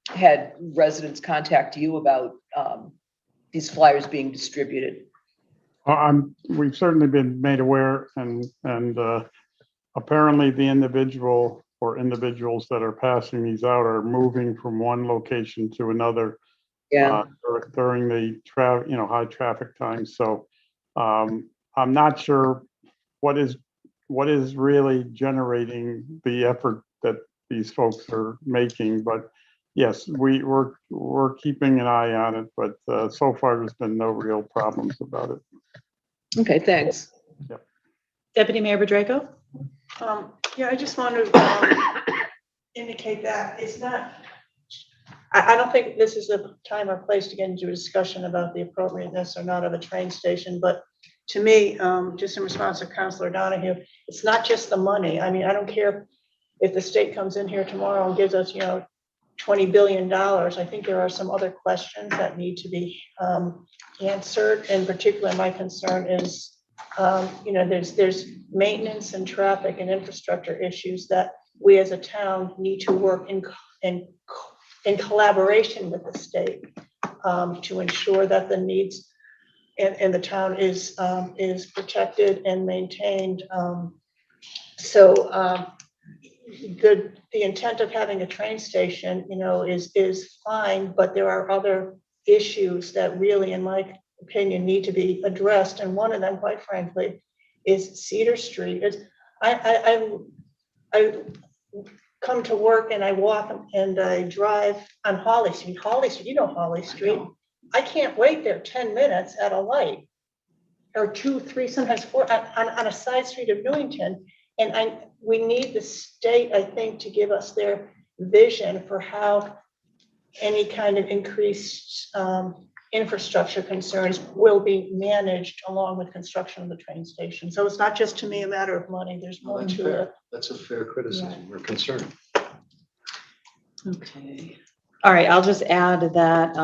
had residents contact you about these flyers being distributed. We've certainly been made aware, and apparently the individual or individuals that are passing these out are moving from one location to another. Yeah. During the high traffic times. So I'm not sure what is really generating the effort that these folks are making, but yes, we're keeping an eye on it, but so far there's been no real problems about it. Okay, thanks. Yep. Deputy Mayor Bedrejko? Yeah, I just want to indicate that it's not, I don't think this is the time or place to get into a discussion about the appropriateness or not of a train station, but to me, just in response to Councilor Donahue, it's not just the money. I mean, I don't care if the state comes in here tomorrow and gives us, $20 billion. I think there are some other questions that need to be answered. In particular, my concern is there's maintenance and traffic and infrastructure issues that we as a town need to work in collaboration with the state to ensure that the needs in the town is protected and maintained. The intent of having a train station, is fine, but there are other issues that really, in my opinion, need to be addressed. And one of them, quite frankly, is Cedar Street. I come to work and I walk and I drive on Holly Street. Holly Street, Holly Street. I can't wait there 10 minutes at a light, or 2, 3, sometimes 4 on a side street of Newington. And we need the state, I think, to give us their vision for how any kind of increased infrastructure concerns will be managed along with construction of the train station. So it's not just, to me, a matter of money. There's more That's to fair. it. That's a fair criticism or concern. Okay. All right, I'll just add that,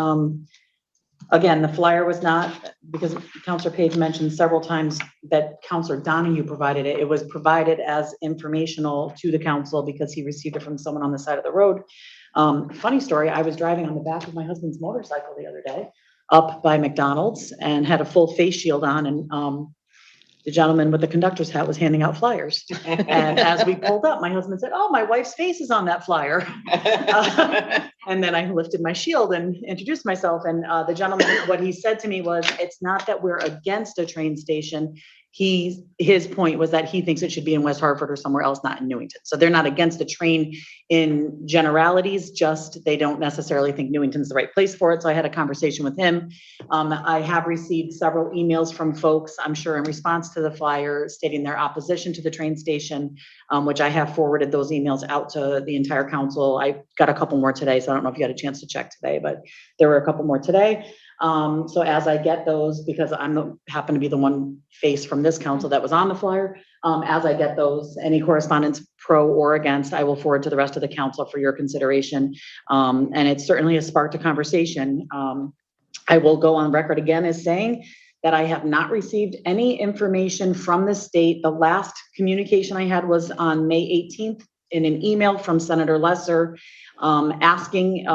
again, the flyer was not, because Counselor Page mentioned several times that Counselor Donahue provided it. It was provided as informational to the council because he received it from someone on the side of the road. Funny story, I was driving on the back of my husband's motorcycle the other day up by McDonald's and had a full face shield on, and the gentleman with the conductor's hat was handing out flyers. And as we pulled up, my husband said, "Oh, my wife's face is on that flyer." And then I lifted my shield and introduced myself. And the gentleman, what he said to me was, it's not that we're against a train station. His point was that he thinks it should be in West Hartford or somewhere else, not in Newington. So they're not against the train in generalities, just they don't necessarily think Newington's the right place for it. So I had a conversation with him. I have received several emails from folks, I'm sure in response to the flyer, stating their opposition to the train station, which I have forwarded those emails out to the entire council. I got a couple more today, so I don't know if you had a chance to check today, but there were a couple more today. So as I get those, because happen to be the one face from this council that was on the flyer, as I get those, any correspondence pro or against, I will forward to the rest of the council for your consideration. And it certainly has sparked a conversation. I will go on record again as saying that I have not received any information from the state. The last communication I had was on May 18th in an email from Senator Lesser, asking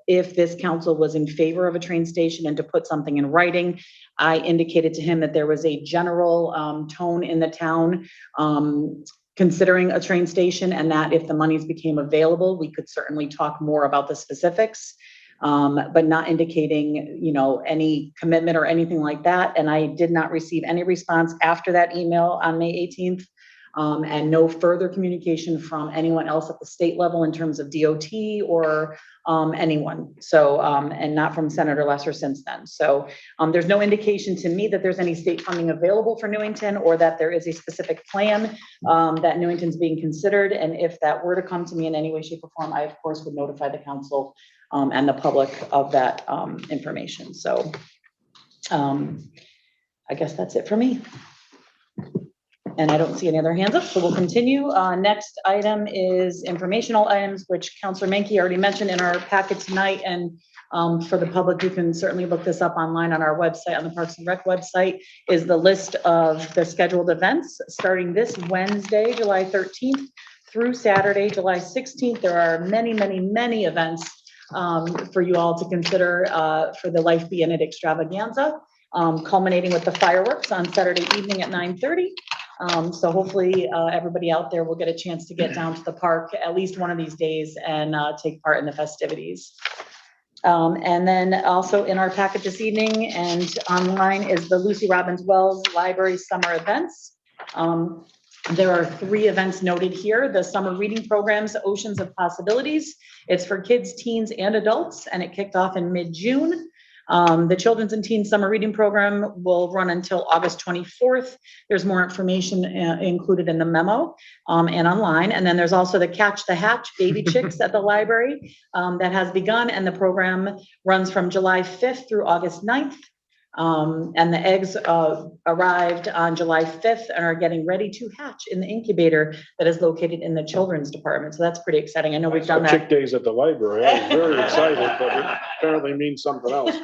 if this council was in favor of a train station and to put something in writing. I indicated to him that there was a general tone in the town considering a train station, and that if the monies became available, we could certainly talk more about the specifics, but not indicating, any commitment or anything like that. And I did not receive any response after that email on May 18th. And no further communication from anyone else at the state level in terms of DOT or anyone. So, and not from Senator Lesser since then. So there's no indication to me that there's any state funding available for Newington, or that there is a specific plan that Newington's being considered. And if that were to come to me in any way, shape, or form, I of course would notify the council and the public of that information. So I guess that's it for me. And I don't see any other hands up, so we'll continue. Next item is informational items, which Councilor Menke already mentioned in our packet tonight. And for the public, you can certainly look this up online on our website, on the Parks and Rec website, is the list of the scheduled events starting this Wednesday, July 13th through Saturday, July 16th. There are many, many, many events for you all to consider for the Life Be In It extravaganza, culminating with the fireworks on Saturday evening at 9:30. So hopefully everybody out there will get a chance to get down to the park at least one of these days and take part in the festivities. And then also in our packet this evening and online is the Lucy Robbins Wells Library Summer Events. There are 3 events noted here. The summer reading programs, Oceans of Possibilities. It's for kids, teens, and adults, and it kicked off in mid-June. The Children's and Teen Summer Reading Program will run until August 24th. There's more information included in the memo and online. And then there's also the Catch the Hatch Baby Chicks at the library that has begun, and the program runs from July 5th through August 9th. And the eggs arrived on July 5th and are getting ready to hatch in the incubator that is located in the children's department. So that's pretty exciting. I know we've done that. Chick days at the library. I was very excited, but it apparently means something else.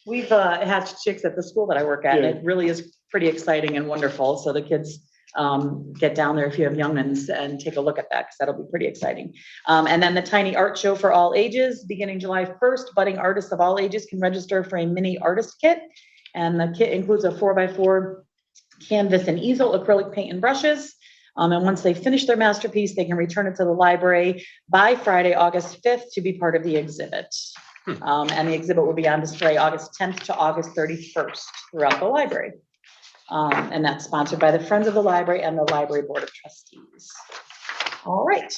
We've hatched chicks at the school that I work at, and it really is pretty exciting and wonderful. So the kids get down there if you have young ones and take a look at that, because that'll be pretty exciting. And then the tiny art show for all ages, beginning July 1st, budding artists of all ages can register for a mini artist kit. And the kit includes a 4x4 canvas and easel, acrylic paint and brushes. And once they finish their masterpiece, they can return it to the library by Friday, August 5th to be part of the exhibit. And the exhibit will be on display August 10th to August 31st throughout the library. And that's sponsored by the Friends of the Library and the Library Board of Trustees. All right.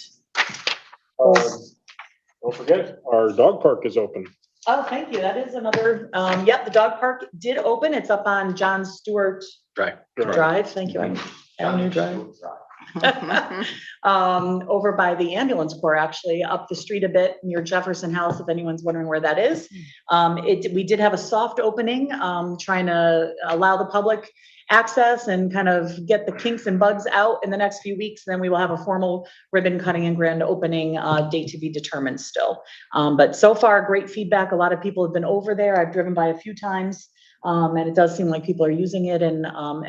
Don't forget, our dog park is open. Oh, thank you. That is another, yep, the dog park did open. It's up on John Stewart Drive. Thank you. Avenue Drive. Over by the ambulance corps, actually, up the street a bit near Jefferson House, if anyone's wondering where that is. We did have a soft opening, trying to allow the public access and kind of get the kinks and bugs out in the next few weeks. Then we will have a formal ribbon cutting and grand opening date to be determined still. But so far, great feedback. A lot of people have been over there. I've driven by a few times. And it does seem like people are using it and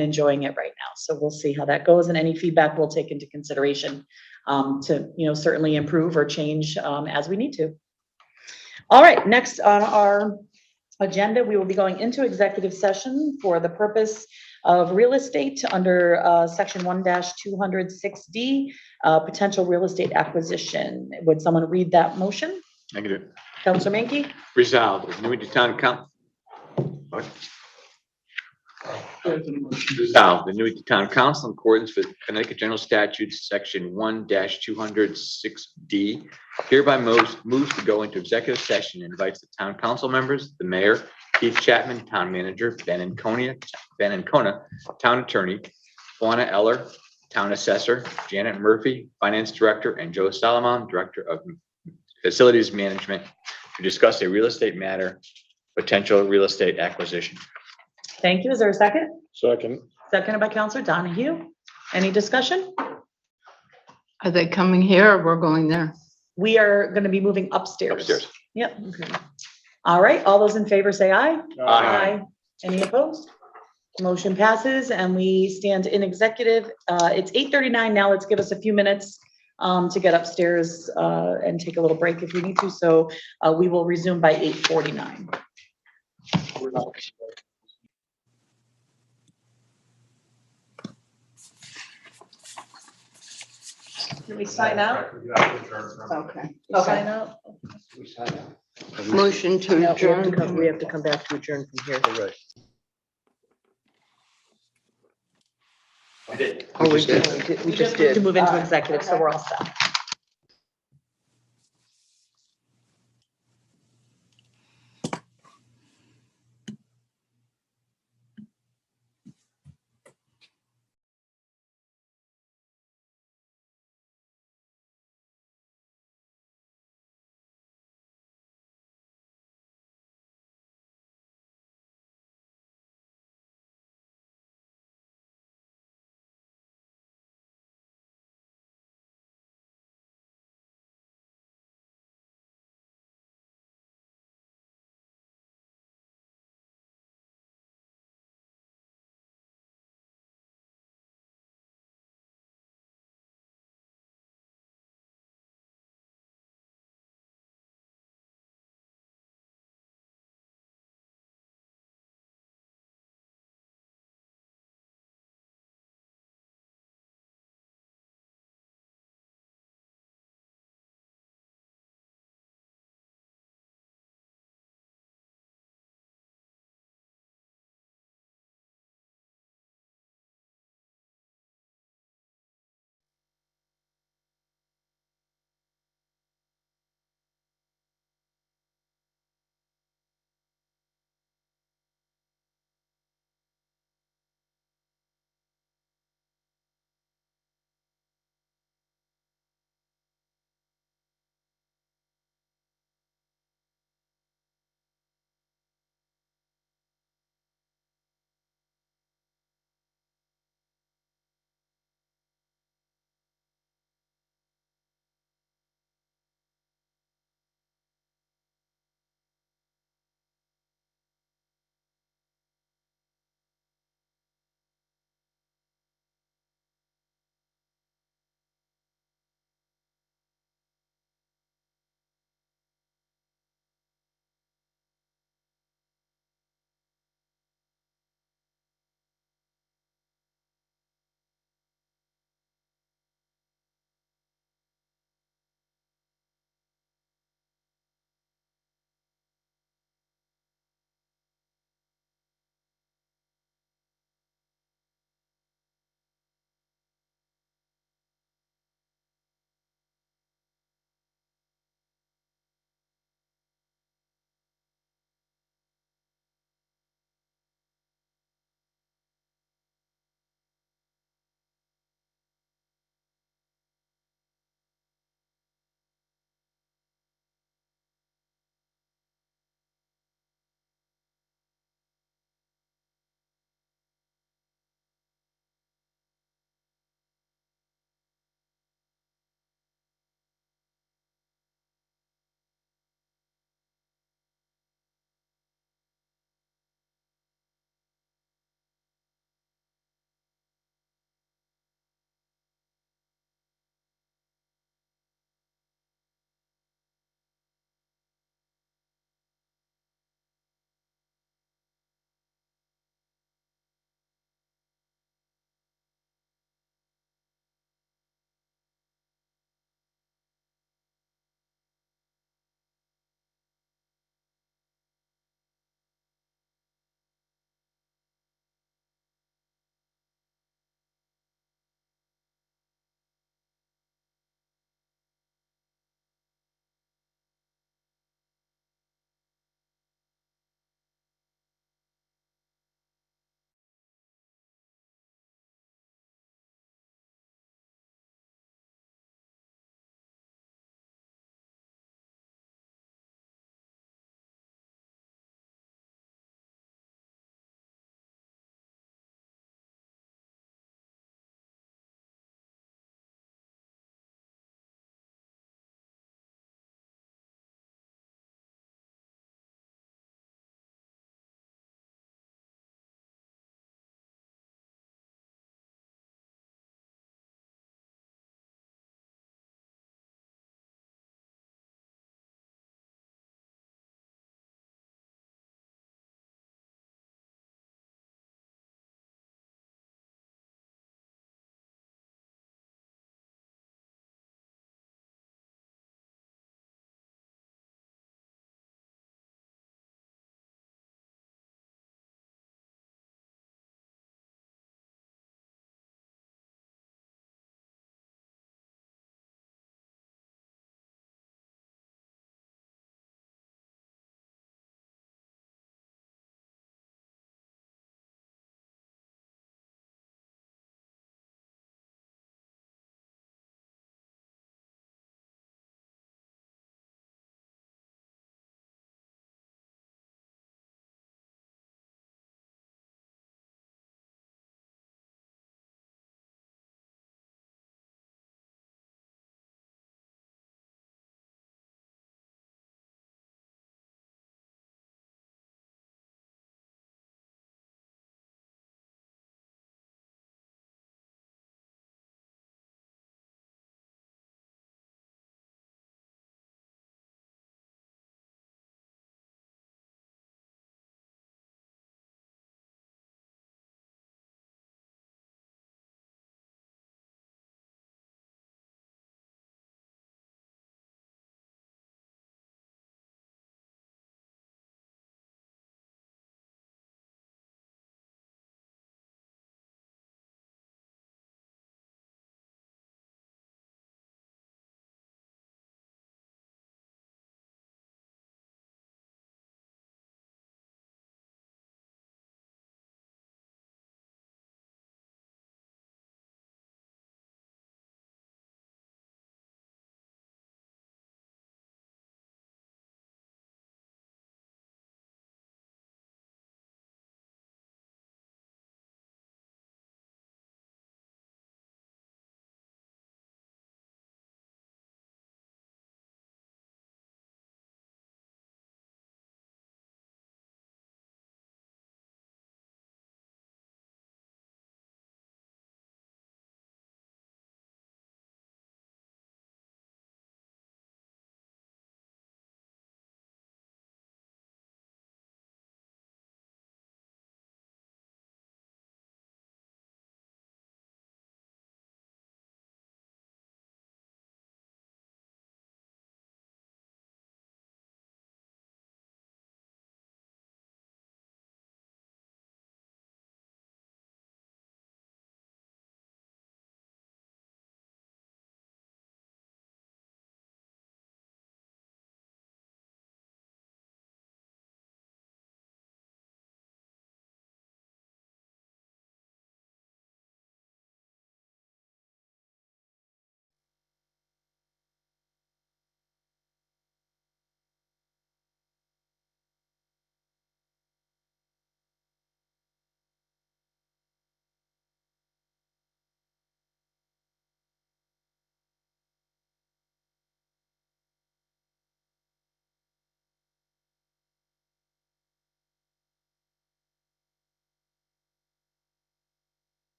enjoying it right now. So we'll see how that goes, and any feedback we'll take into consideration to, certainly improve or change as we need to. All right, next on our agenda, we will be going into executive session for the purpose of real estate under section 1-206D, potential real estate acquisition. Would someone read that motion? I can do it. Councilor Menke? Resolved, as Newington Town Council. Resolved, the Newington Town Council, in accordance with Connecticut General Statutes, section 1-206D, hereby moves to go into executive session and invites the town council members, the mayor, Keith Chapman, town manager, Ben Ancona, town attorney, Juana Eller, town assessor, Janet Murphy, finance director, and Joe Solomon, director of facilities management, to discuss a real estate matter, potential real estate acquisition. Thank you. Is there a second? Second. Seconded by Councilor Donahue. Any discussion? Are they coming here or we're going there? We are going to be moving upstairs. Upstairs. Yep. All right. All those in favor say aye. Aye. Any opposed? Motion passes and we stand in executive. It's 8:39 now. Let's give us a few minutes to get upstairs and take a little break if we need to. So we will resume by 8:49. Can we sign out? Okay. We sign out? Motion to adjourn. We have to come back to adjourn from here. Right. Oh, we just did. To move into executive, so we're all set.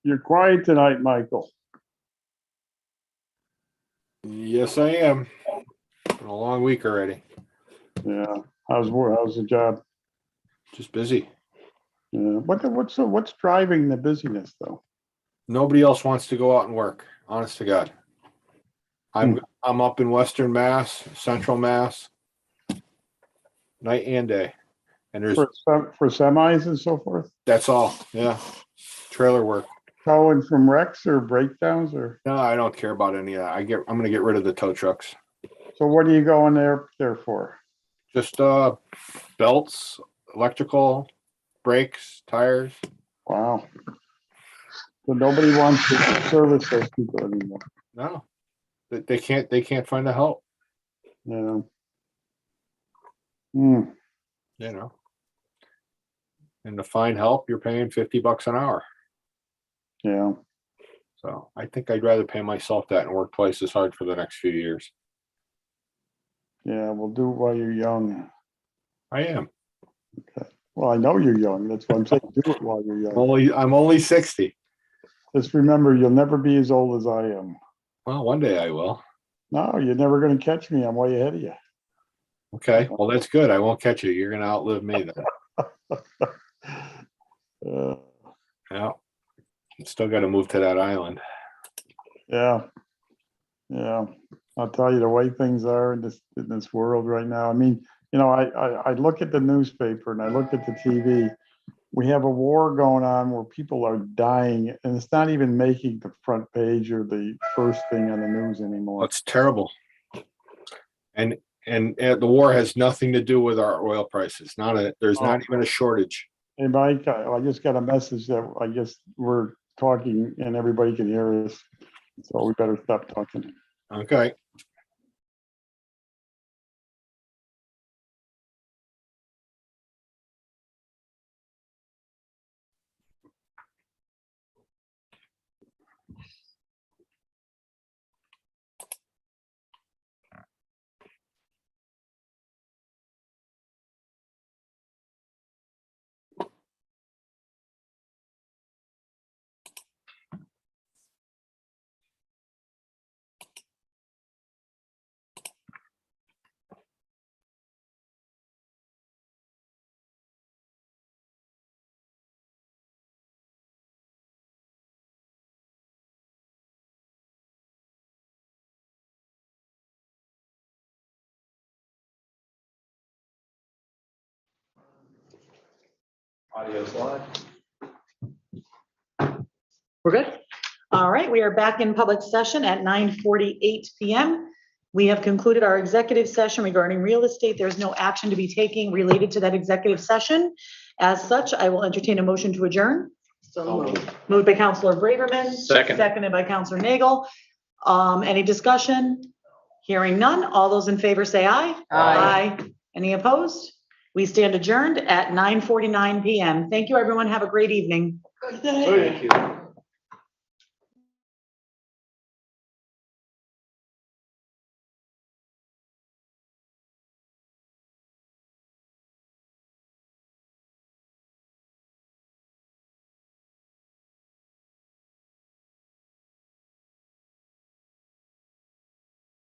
You're quiet tonight, Michael. Yes, I am. Been a long week already. Yeah. How's the job? Just busy. Yeah. What's driving the busyness though? Nobody else wants to go out and work, honest to God. I'm up in Western Mass, Central Mass, night and day. And there's, For semis and so forth? that's all, yeah. Trailer work. Towing from wrecks or breakdowns or? No, I don't care about any of that. I'm gonna get rid of the tow trucks. So what are you going there for? Just belts, electrical, brakes, tires. Wow. So nobody wants to service those people anymore. No. They can't find the help, Yeah. Hmm. you know. And to find help, you're paying $50 an hour. Yeah. So I think I'd rather pay myself that and work twice as hard for the next few years. Yeah. We'll do it while you're young. I am. Well, I know you're young. That's why I'm saying do it while you're young. I'm only 60. Just remember, you'll never be as old as I am. Well, one day I will. No, you're never going to catch me. I'm way ahead of you. Okay. Well, that's good. I won't catch you. You're gonna outlive me then. Yeah. Still got to move to that island. Yeah. Yeah. I'll tell you the way things are in this world right now. I mean, you know, I look at the newspaper and I look at the TV. We have a war going on where people are dying and it's not even making the front page or the first thing on the news anymore. That's terrible. And the war has nothing to do with our oil prices. There's not even a shortage. Hey, Mike, I just got a message that I guess we're talking and everybody can hear us. So we better stop talking. Okay. Audio's live. We're good? All right, we are back in public session at 9:48 PM. We have concluded our executive session regarding real estate. There's no action to be taken related to that executive session. As such, I will entertain a motion to adjourn. Moved by Counselor Braverman. Second. Seconded by Counselor Nagel. Any discussion? Hearing none. All those in favor say aye. Aye. Any opposed? We stand adjourned at 9:49 PM. Thank you, everyone. Have a great evening. Thank you.